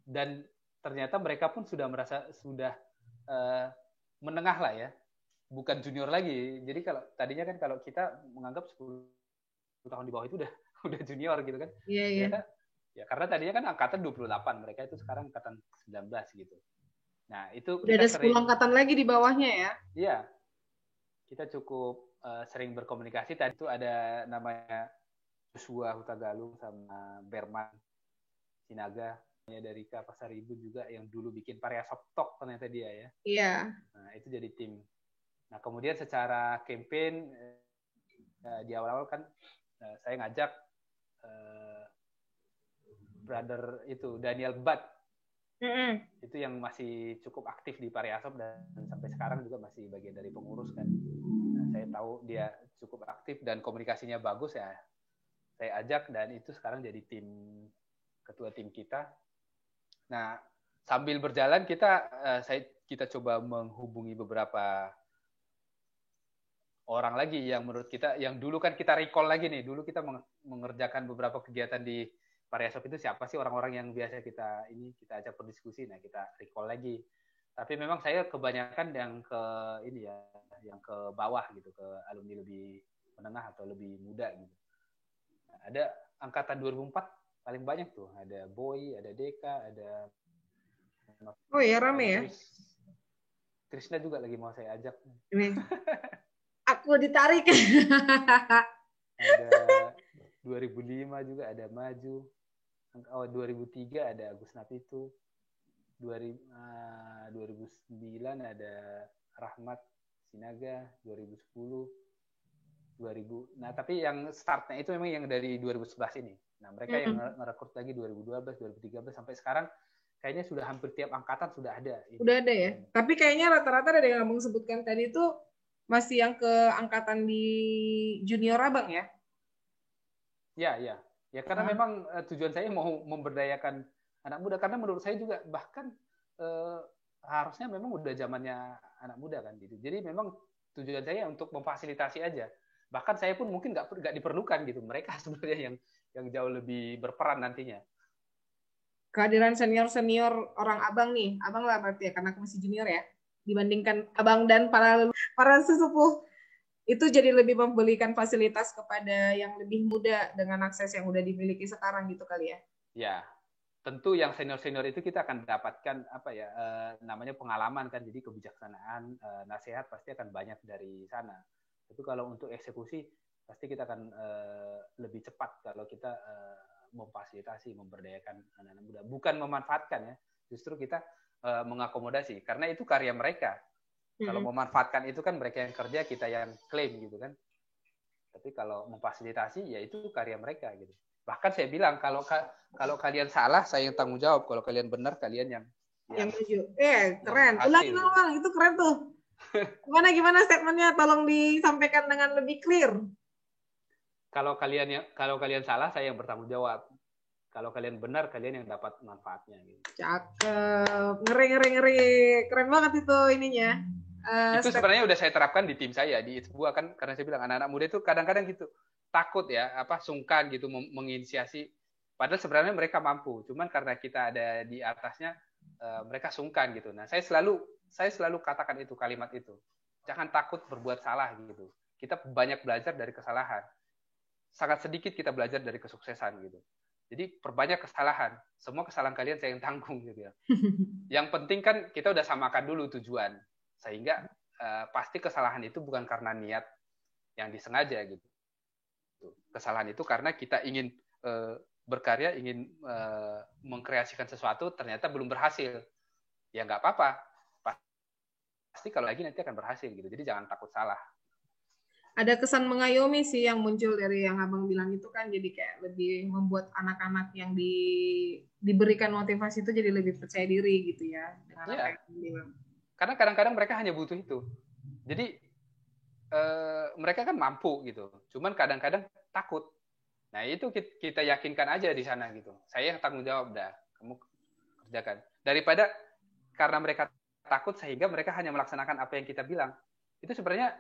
Dan ternyata mereka pun sudah merasa sudah menengah lah ya, bukan junior lagi. Jadi kalau tadinya kan kalau kita menganggap 10 tahun di bawah itu udah junior gitu kan. Iya, iya. Ya karena tadinya kan angkatan 28, mereka itu sekarang angkatan 19 gitu. Nah, itu udah ada 10 angkatan lagi di bawahnya ya. Iya. Kita cukup sering berkomunikasi. Tadi itu ada namanya Joshua Hutagalung sama Berman Sinaga dari Pasar Ibu juga yang dulu bikin Pariasop Talk ternyata dia ya. Iya. Nah, itu jadi tim. Nah, kemudian secara campaign di awal-awal kan saya ngajak brother itu Daniel Butt. Itu yang masih cukup aktif di Pariasop dan sampai sekarang juga masih bagian dari pengurus kan. Nah, saya tahu dia cukup aktif dan komunikasinya bagus ya. Saya ajak dan itu sekarang jadi ketua tim kita. Nah, sambil berjalan kita coba menghubungi beberapa orang lagi yang menurut kita, yang dulu kan kita recall lagi nih, dulu kita mengerjakan beberapa kegiatan di Pariasop itu siapa sih orang-orang yang biasa kita ajak berdiskusi. Nah, kita recall lagi. Tapi memang saya kebanyakan yang ke bawah gitu, ke alumni lebih menengah atau lebih muda gitu. Nah, ada angkatan 2004 paling banyak tuh, ada Boy, ada Deka, ada rame ya. Trisna juga lagi mau saya ajak. Aku ditarik. Ada 2005 juga ada Maju. 2003 ada Agus Napitu, 2009 ada Rahmat Sinaga, 2010, 2000. Nah, tapi yang startnya itu memang yang dari 2011 ini. Nah, mereka yang ngerekrut lagi 2012, 2013 sampai sekarang kayaknya sudah hampir tiap angkatan sudah ada. Udah ada ya. Tapi kayaknya rata-rata dari yang Abang sebutkan tadi itu masih yang ke angkatan di junior Abang ya? Ya. Ya karena memang tujuan saya mau memberdayakan anak muda, karena menurut saya juga bahkan harusnya memang udah zamannya anak muda kan gitu. Jadi memang tujuan saya untuk memfasilitasi aja. Bahkan saya pun mungkin nggak diperlukan gitu. Mereka sebenarnya yang jauh lebih berperan nantinya. Kehadiran senior orang Abang nih, Abang lah berarti ya karena aku masih junior ya, dibandingkan Abang dan para sesepuh. Itu jadi lebih memberikan fasilitas kepada yang lebih muda dengan akses yang udah dimiliki sekarang gitu kali ya? Ya, tentu yang senior-senior itu kita akan dapatkan namanya pengalaman kan, jadi kebijaksanaan, nasihat pasti akan banyak dari sana. Tapi kalau untuk eksekusi pasti kita akan lebih cepat kalau kita memfasilitasi, memberdayakan anak-anak muda. Bukan memanfaatkan ya, justru kita mengakomodasi karena itu karya mereka. Kalau memanfaatkan itu kan mereka yang kerja, kita yang klaim gitu kan. Tapi kalau memfasilitasi ya itu karya mereka gitu. Bahkan saya bilang kalau kalian salah, saya yang tanggung jawab. Kalau kalian benar, kalian yang maju. Keren. hasil. Ulangi dong, Bang. Itu keren tuh. Gimana statementnya? Tolong disampaikan dengan lebih clear. Kalau kalian salah, saya yang bertanggung jawab. Kalau kalian benar, kalian yang dapat manfaatnya. Gitu. Cakep. Ngeri. Keren banget itu ininya. Itu sebenarnya udah saya terapkan di tim saya di sebuah kan, karena saya bilang anak-anak muda itu kadang-kadang gitu takut ya, sungkan gitu menginisiasi. Padahal sebenarnya mereka mampu, cuman karena kita ada di atasnya, mereka sungkan gitu. Nah, saya selalu katakan itu kalimat itu. Jangan takut berbuat salah gitu. Kita banyak belajar dari kesalahan. Sangat sedikit kita belajar dari kesuksesan gitu. Jadi perbanyak kesalahan. Semua kesalahan kalian saya yang tanggung gitu ya. Yang penting kan kita udah samakan dulu tujuan. Sehingga pasti kesalahan itu bukan karena niat yang disengaja gitu. Kesalahan itu karena kita ingin berkarya, ingin mengkreasikan sesuatu, ternyata belum berhasil. Ya nggak apa-apa. Pasti kalau lagi nanti akan berhasil gitu. Jadi jangan takut salah. Ada kesan mengayomi sih yang muncul dari yang Abang bilang itu kan, jadi kayak lebih membuat anak-anak yang diberikan motivasi itu jadi lebih percaya diri gitu ya. Dengan apa yang bilang. Karena kadang-kadang mereka hanya butuh itu. Jadi mereka kan mampu gitu. Cuman kadang-kadang takut. Nah itu kita yakinkan aja di sana gitu. Saya yang tanggung jawab dah. Kamu kerjakan. Daripada karena mereka takut sehingga mereka hanya melaksanakan apa yang kita bilang. Itu sebenarnya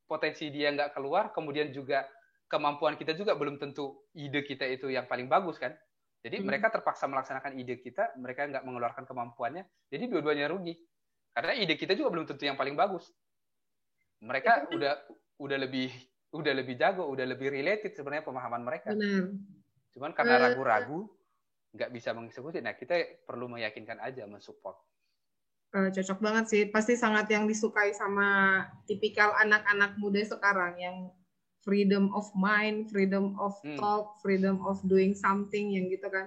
potensi dia nggak keluar, kemudian juga kemampuan kita juga belum tentu ide kita itu yang paling bagus kan. Jadi mereka terpaksa melaksanakan ide kita, mereka nggak mengeluarkan kemampuannya, jadi dua-duanya rugi. Karena ide kita juga belum tentu yang paling bagus. Mereka udah lebih jago, udah lebih related sebenarnya pemahaman mereka. Benar. Cuman karena ragu-ragu, nggak bisa mengeksekusi. Nah kita perlu meyakinkan aja, mensupport. Cocok banget sih, pasti sangat yang disukai sama tipikal anak-anak muda sekarang yang freedom of mind, freedom of talk, freedom of doing something yang gitu kan.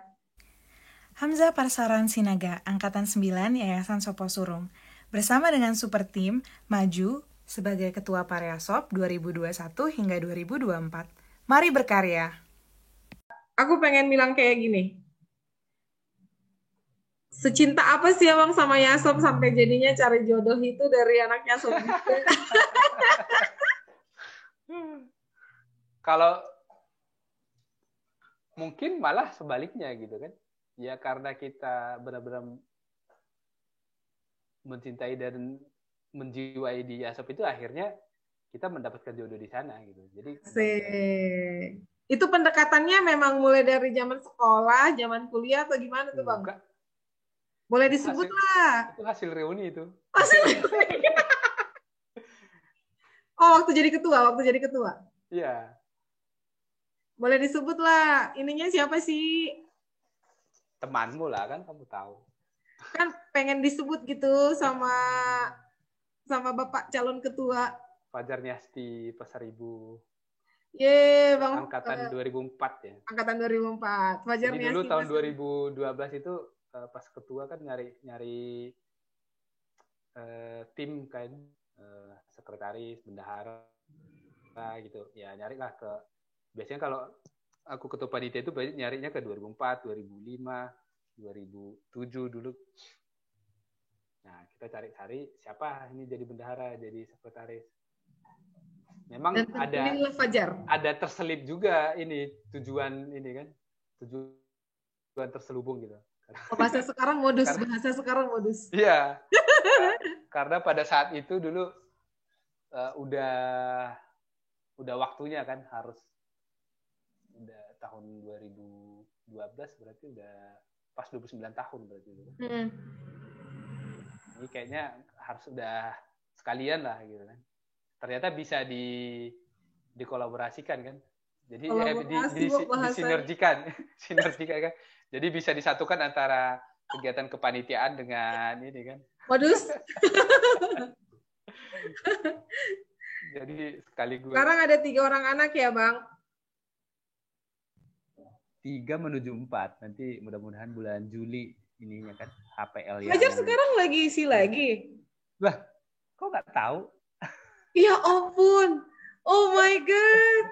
Hamzah Parsaran Sinaga, Angkatan 9 Yayasan Sopo Surung, bersama dengan Super Team maju sebagai Ketua Pareasop 2021 hingga 2024. Mari berkarya. Aku pengen bilang kayak gini. Secinta apa sih Abang sama Yasop sampai jadinya cari jodoh itu dari anak Yasop gitu? Kalau mungkin malah sebaliknya gitu kan. Ya karena kita benar-benar mencintai dan menjiwai di Yasop itu, akhirnya kita mendapatkan jodoh di sana gitu. Jadi itu pendekatannya memang mulai dari zaman sekolah, zaman kuliah atau gimana tuh Bang? Boleh disebut lah. Itu hasil reuni itu. Waktu jadi ketua. Iya. Boleh disebut lah. Ininya siapa sih? Temanmu lah kan, kamu tahu. Kan pengen disebut gitu sama Bapak calon ketua. Fajar Niasti Pasaribu. Bang. Angkatan 2004 ya. Angkatan 2004. Fajar Niasti. Jadi dulu tahun 2012 itu pas ketua kan nyari tim kan, sekretaris, bendahara gitu. Ya nyarilah biasanya kalau aku ketua panitia itu nyarinya ke 2004, 2005, 2007 dulu. Nah, kita cari siapa ini jadi bendahara, jadi sekretaris. Memang ada terselip juga ini tujuan ini kan. Tujuan terselubung gitu. Bahasa sekarang modus. Iya. Karena pada saat itu dulu udah waktunya kan, harus udah tahun 2012 berarti udah pas 29 tahun berarti itu. Ini kayaknya harus udah sekalian lah gitu kan. Ternyata bisa dikolaborasikan kan. Jadi disinergikan kan. Jadi bisa disatukan antara kegiatan kepanitiaan dengan ini kan. Modus. Jadi sekaligus. Sekarang ada 3 orang anak ya, Bang? 3 menuju 4. Nanti mudah-mudahan bulan Juli ininya kan HPL yang. Fajar sekarang lagi isi lagi. Lah, kok nggak tahu? Ya ampun. Oh my God.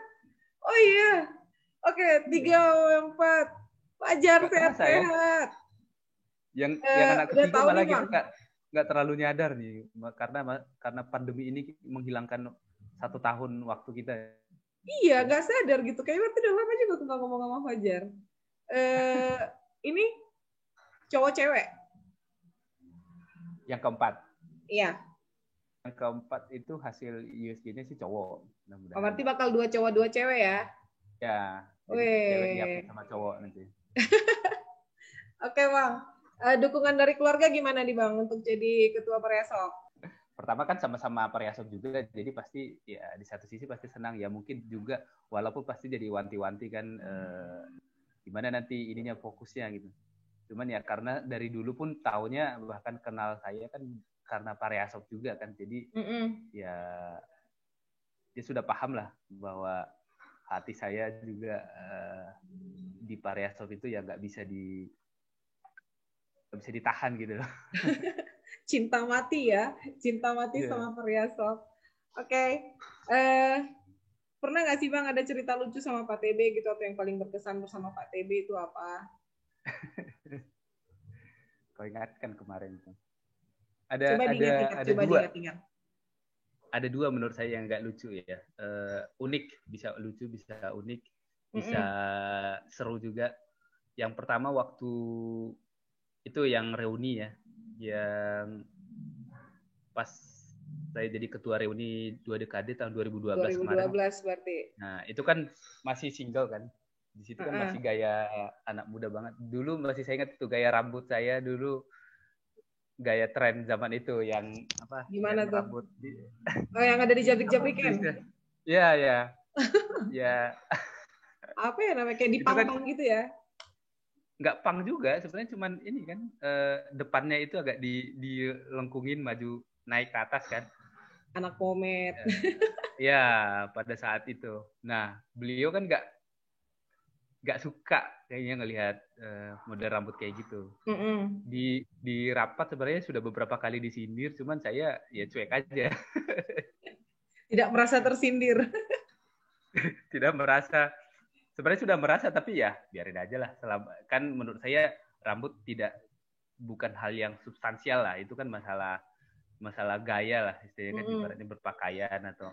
Oh iya. Oke, 3, 4. Fajar Nggak terasa ya. sehat-sehat. Yang anak Udah ketiga tahu malah nih, kita Bang. nggak terlalu nyadar nih karena pandemi ini menghilangkan 1 tahun waktu kita. Iya, nggak sadar gitu. Kayaknya berarti udah lama juga tuh nggak ngomong sama Fajar. Ini cowok cewek? Yang keempat. Iya. Yang keempat itu hasil USG-nya sih cowok. Oh, berarti bakal 2 cowok 2 cewek ya? Ya, jadi Weh. cewek diapit sama cowok nanti. Oke, Bang. Dukungan dari keluarga gimana nih, Bang, untuk jadi ketua Pareasop? Pertama kan sama-sama Pareasop juga, jadi pasti ya di satu sisi pasti senang ya, mungkin juga walaupun pasti jadi wanti-wanti kan gimana nanti ininya fokusnya gitu. Cuman ya karena dari dulu pun taunya bahkan kenal saya kan karena Pareasop juga kan, jadi ya dia sudah paham lah bahwa hati saya juga di Pareasop itu ya nggak bisa ditahan gitu loh. Cinta mati ya, cinta mati sama Pareasop. Oke. Pernah nggak sih, Bang, ada cerita lucu sama Pak TB gitu, atau yang paling berkesan bersama Pak TB itu apa? Kau ingatkan kemarin itu. Ada dua. Ada dua menurut saya yang nggak lucu ya. Unik, bisa lucu, bisa unik, bisa seru juga. Yang pertama waktu itu yang reuni ya, yang pas saya jadi ketua reuni 2 dekade tahun 2012 kemarin. 2012 berarti. Nah, itu kan masih single kan. Di situ kan masih gaya anak muda banget. Dulu masih saya ingat itu gaya rambut saya dulu, gaya tren zaman itu yang apa? Gimana yang tuh? Rambut yang ada di jabrik-jabrikan. Iya, ya. Ya. Apa ya namanya, kayak dipang-pang gitu ya? Nggak pang juga sebenarnya, cuman ini kan depannya itu agak dilengkungin maju naik ke atas kan. Anak pomet. Ya, pada saat itu. Nah, beliau kan nggak suka kayaknya ngelihat model rambut kayak gitu. Di rapat sebenarnya sudah beberapa kali disindir, cuman saya ya cuek aja. Tidak merasa tersindir. Tidak merasa. Sebenarnya sudah merasa, tapi ya biarin aja lah. Kan menurut saya rambut bukan hal yang substansial lah. Itu kan masalah gaya lah, istilahnya kan ibaratnya berpakaian atau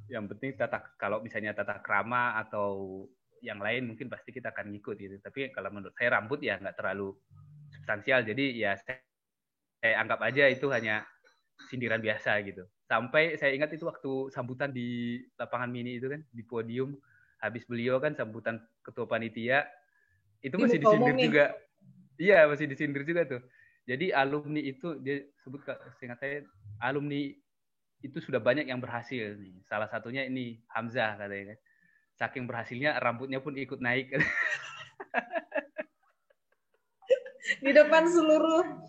yang penting kalau misalnya tata krama atau yang lain mungkin pasti kita akan ngikut gitu. Tapi kalau menurut saya rambut ya nggak terlalu substansial. Jadi ya saya anggap aja itu hanya sindiran biasa gitu. Sampai saya ingat itu waktu sambutan di lapangan mini itu kan, di podium. Habis beliau kan sambutan ketua panitia, itu masih disindir juga. Iya, masih disindir juga tuh. Jadi alumni itu, dia sebut, seingat saya, alumni itu sudah banyak yang berhasil nih. Salah satunya ini Hamzah katanya kan. Saking berhasilnya rambutnya pun ikut naik. Di depan seluruh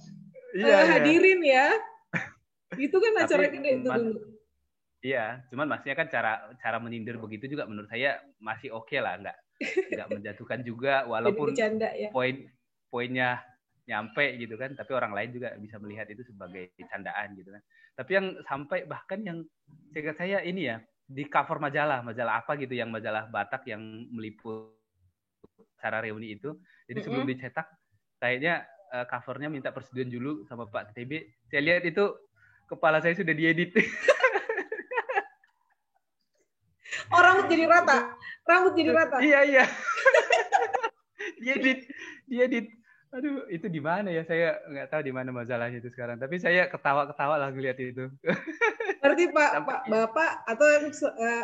hadirin ya. Itu kan acara gede itu dulu. Iya, cuman maksudnya kan cara menyindir begitu juga menurut saya masih oke lah, nggak menjatuhkan juga, walaupun bercanda, ya. poinnya nyampe gitu kan, tapi orang lain juga bisa melihat itu sebagai candaan gitu kan. Tapi yang sampai bahkan yang saya ini ya di cover majalah apa gitu, yang majalah Batak yang meliput acara reuni itu, jadi sebelum dicetak kayaknya covernya minta persetujuan dulu sama Pak TB. Saya lihat itu kepala saya sudah diedit. Rambut jadi rata. Iya. Diedit. Aduh, itu di mana ya? Saya nggak tahu di mana masalahnya itu sekarang. Tapi saya ketawa lah ngeliat itu. Berarti Bapak atau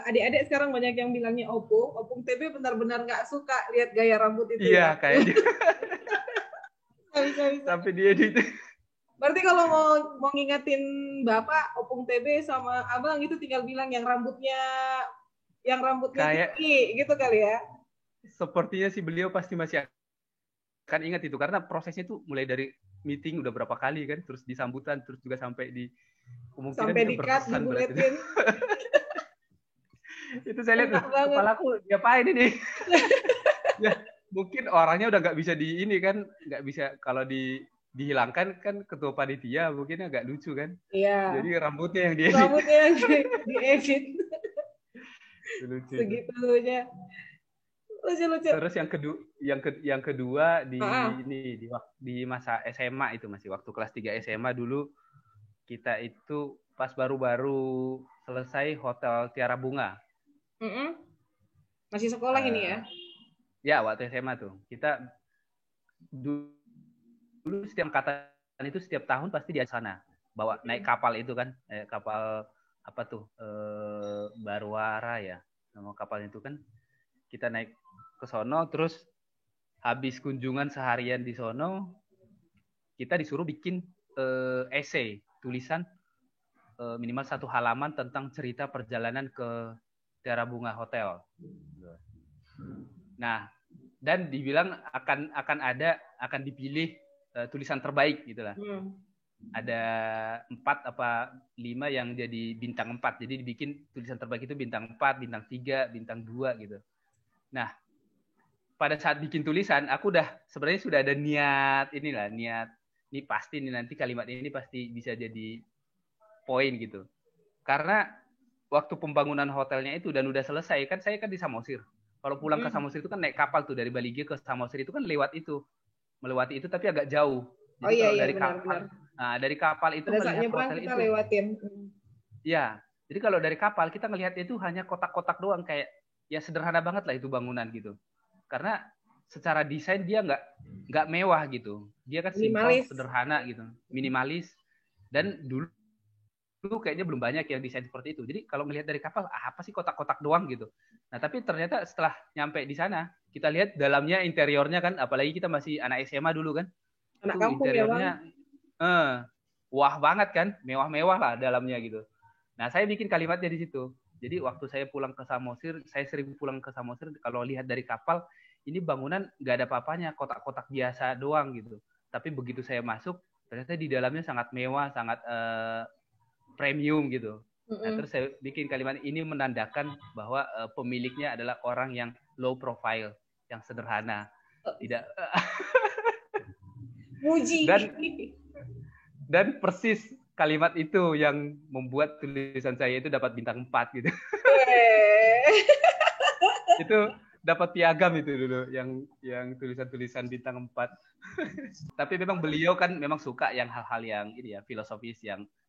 adik-adik sekarang banyak yang bilangnya Opung TB benar-benar nggak suka lihat gaya rambut itu. Iya, kayaknya. Bisa. Sampai diedit. Berarti kalau mau ngingetin Bapak, Opung TB sama Abang itu tinggal bilang yang rambutnya kayak tinggi gitu kali ya. Sepertinya sih beliau pasti masih akan ingat itu, karena prosesnya itu mulai dari meeting udah berapa kali kan, terus di sambutan, terus juga sampai di kemungkinan sampai di-cut, dibuletin. Itu saya lihat kepalaku diapain ini. Ya, mungkin orangnya udah nggak bisa nggak bisa kalau dihilangkan kan ketua panitia, mungkin agak lucu kan. Iya. Jadi rambutnya yang diedit. Segitunya. Lucu. Terus yang kedua Ah. di masa SMA itu masih waktu kelas 3 SMA dulu kita itu pas baru-baru selesai Hotel Tiara Bunga. Mm-mm. Masih sekolah ini ya? Ya, waktu SMA tuh. Kita dulu setiap angkatan itu setiap tahun pasti di sana. Bawa naik kapal itu kan, kapal apa tuh? Barwara ya. Nama kapal itu kan. Kita naik ke sono terus habis kunjungan seharian di sono kita disuruh bikin essay, tulisan minimal 1 halaman tentang cerita perjalanan ke Tiara Bunga Hotel. Nah, dan dibilang akan dipilih tulisan terbaik gitulah. Ada 4 apa 5 yang jadi bintang 4. Jadi dibikin tulisan terbaik itu bintang 4, bintang 3, bintang 2 gitu. Nah, pada saat bikin tulisan aku sebenarnya sudah ada niat ini pasti nih nanti kalimat ini pasti bisa jadi poin gitu. Karena waktu pembangunan hotelnya itu dan udah selesai kan saya kan di Samosir. Kalau pulang ke Samosir itu kan naik kapal tuh dari Balige ke Samosir itu kan melewati itu tapi agak jauh. Jadi kalau dari kapal, nah dari kapal itu melihat hotel kita itu. Lewatin. Ya, jadi kalau dari kapal kita ngelihat itu hanya kotak-kotak doang kayak ya sederhana banget lah itu bangunan gitu. Karena secara desain dia nggak mewah gitu. Dia kan simpel, sederhana gitu, minimalis. Dan dulu kayaknya belum banyak yang desain seperti itu. Jadi kalau melihat dari kapal, apa sih kotak-kotak doang gitu. Nah tapi ternyata setelah nyampe di sana, kita lihat dalamnya, interiornya kan, apalagi kita masih anak SMA dulu kan. Anak itu kampung interiornya, ya, wah banget kan, mewah-mewah lah dalamnya gitu. Nah saya bikin kalimatnya di situ. Jadi waktu saya pulang ke Samosir, saya sering pulang ke Samosir, kalau lihat dari kapal, ini bangunan nggak ada apa-apanya, kotak-kotak biasa doang gitu. Tapi begitu saya masuk, ternyata di dalamnya sangat mewah, sangat premium gitu. Nah, terus saya bikin kalimat ini menandakan bahwa pemiliknya adalah orang yang low profile, yang sederhana, tidak. Muji. Dan persis kalimat itu yang membuat tulisan saya itu dapat bintang 4 gitu. Itu dapat piagam itu dulu yang tulisan-tulisan bintang 4. Tapi memang beliau kan memang suka yang hal-hal yang ini ya, filosofis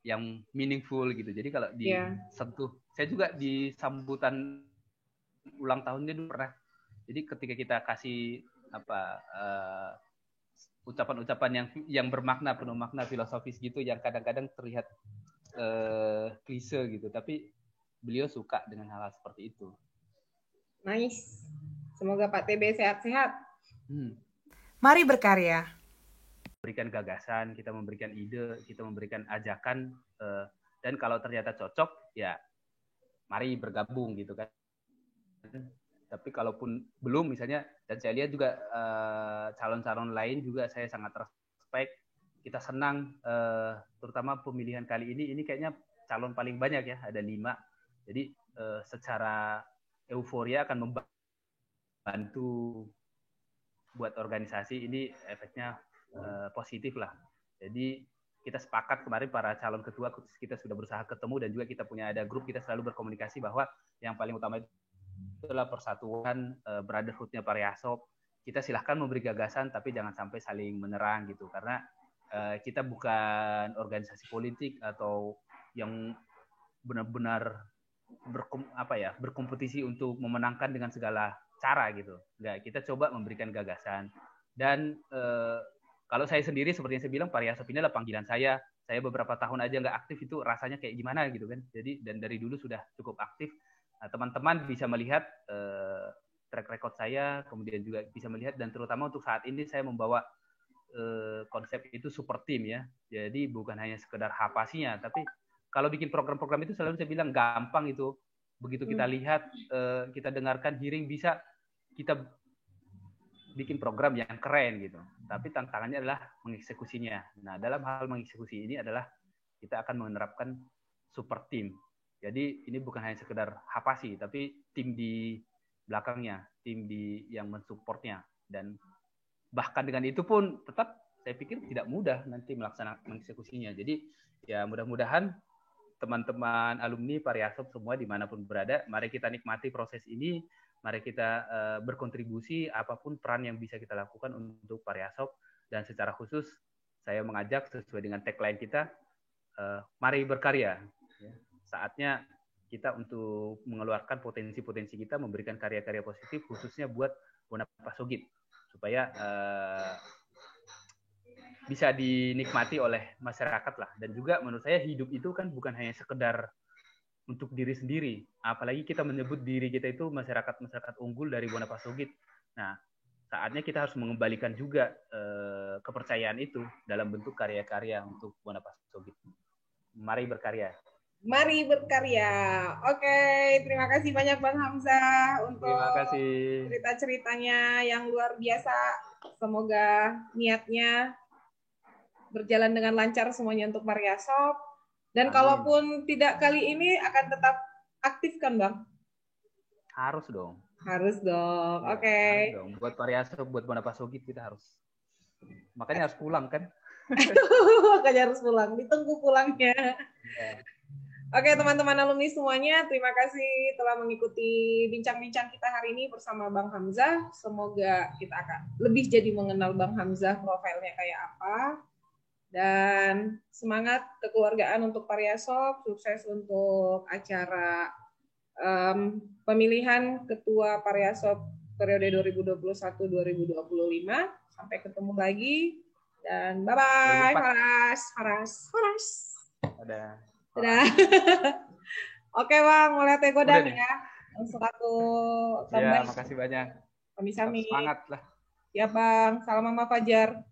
yang meaningful gitu. Jadi kalau disentuh, saya juga di sambutan ulang tahunnya dulu pernah. Jadi ketika kita kasih ucapan-ucapan yang bermakna, penuh makna filosofis gitu, yang kadang-kadang terlihat klise gitu, tapi beliau suka dengan hal-hal seperti itu. Nice. Semoga Pak TB sehat-sehat. Mari berkarya. Memberikan gagasan, kita memberikan ide, kita memberikan ajakan, dan kalau ternyata cocok, ya mari bergabung gitu kan. Tapi kalaupun belum misalnya, dan saya lihat juga calon-calon lain juga saya sangat respect, kita senang, terutama pemilihan kali ini kayaknya calon paling banyak ya, ada 5. Jadi secara euforia akan membantu buat organisasi ini, efeknya positif lah. Jadi kita sepakat kemarin para calon ketua kita sudah berusaha ketemu, dan juga kita punya ada grup, kita selalu berkomunikasi bahwa yang paling utama itu adalah persatuan, brotherhood-nya Pariasop. Kita silahkan memberi gagasan, tapi jangan sampai saling menyerang gitu, karena kita bukan organisasi politik atau yang benar-benar berkompetisi untuk memenangkan dengan segala cara gitu. Enggak, kita coba memberikan gagasan. Dan kalau saya sendiri seperti yang saya bilang, Pariasop ini adalah panggilan saya. Saya beberapa tahun aja nggak aktif, itu rasanya kayak gimana gitu kan. Jadi dan dari dulu sudah cukup aktif. Nah, teman-teman bisa melihat track record saya, kemudian juga bisa melihat, dan terutama untuk saat ini saya membawa konsep itu super team ya. Jadi bukan hanya sekedar hapasinya, tapi kalau bikin program-program itu selalu saya bilang gampang itu. Begitu kita lihat, kita dengarkan, hearing, bisa kita bikin program yang keren gitu. Tapi tantangannya adalah mengeksekusinya. Nah, dalam hal mengeksekusi ini adalah kita akan menerapkan super team. Jadi ini bukan hanya sekedar hapasi, tapi tim di belakangnya, tim yang mensupportnya. Dan bahkan dengan itu pun tetap saya pikir tidak mudah nanti melaksanakan mengeksekusinya. Jadi ya mudah-mudahan teman-teman alumni Pariasop semua dimanapun berada, mari kita nikmati proses ini, Mari kita berkontribusi apapun peran yang bisa kita lakukan untuk Pariasop, dan secara khusus saya mengajak sesuai dengan tagline kita, mari berkarya. Saatnya kita untuk mengeluarkan potensi-potensi kita, memberikan karya-karya positif khususnya buat Bonapasogit supaya bisa dinikmati oleh masyarakat lah. Dan juga menurut saya hidup itu kan bukan hanya sekedar untuk diri sendiri, apalagi kita menyebut diri kita itu masyarakat unggul dari Bonapasogit. Nah, saatnya kita harus mengembalikan juga kepercayaan itu dalam bentuk karya-karya untuk Bonapasogit. Mari berkarya. Mari berkarya. Oke, terima kasih banyak Bang Hamzah untuk cerita-ceritanya yang luar biasa. Semoga niatnya berjalan dengan lancar semuanya untuk Pariasop. Dan kalaupun tidak kali ini akan tetap aktif kan Bang? Harus dong. Harus dong. Oke. Okay. Buat Pariasop, buat Bonapasogit kita harus. Makanya harus pulang kan? Makanya harus pulang. Ditunggu pulangnya. Yeah. Oke, teman-teman alumni semuanya, terima kasih telah mengikuti bincang-bincang kita hari ini bersama Bang Hamzah. Semoga kita akan lebih jadi mengenal Bang Hamzah, profilnya kayak apa. Dan semangat kekeluargaan untuk Pariasop, sukses untuk acara pemilihan Ketua Pariasop periode 2021-2025. Sampai ketemu lagi dan bye-bye. Horas. Dadah. Oke Bang, mulai tegodan ya. Langsung aku tambah. Ya, makasih banyak. Sami-sami. Semangat lah. Ya Bang, salam Mama Fajar.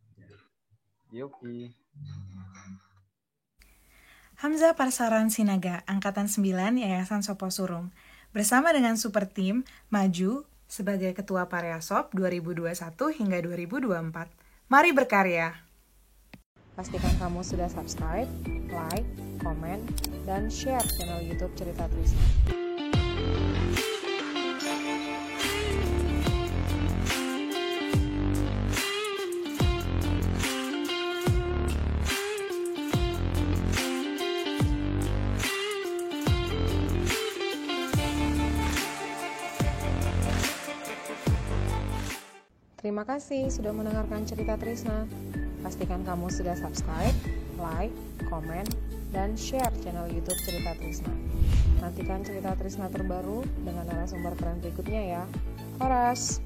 Yoki. Hamzah Parsaran Sinaga, Angkatan 9 Yayasan Sopo Surung. Bersama dengan Super Team, maju sebagai Ketua Pariasop 2021 hingga 2024. Mari berkarya! Pastikan kamu sudah subscribe, like, komen, dan share channel YouTube Cerita Trisna. Terima kasih sudah mendengarkan Cerita Trisna. Pastikan kamu sudah subscribe, like, komen, dan share channel YouTube Cerita Trisna. Nantikan Cerita Trisna terbaru dengan narasumber keren berikutnya ya. Horas!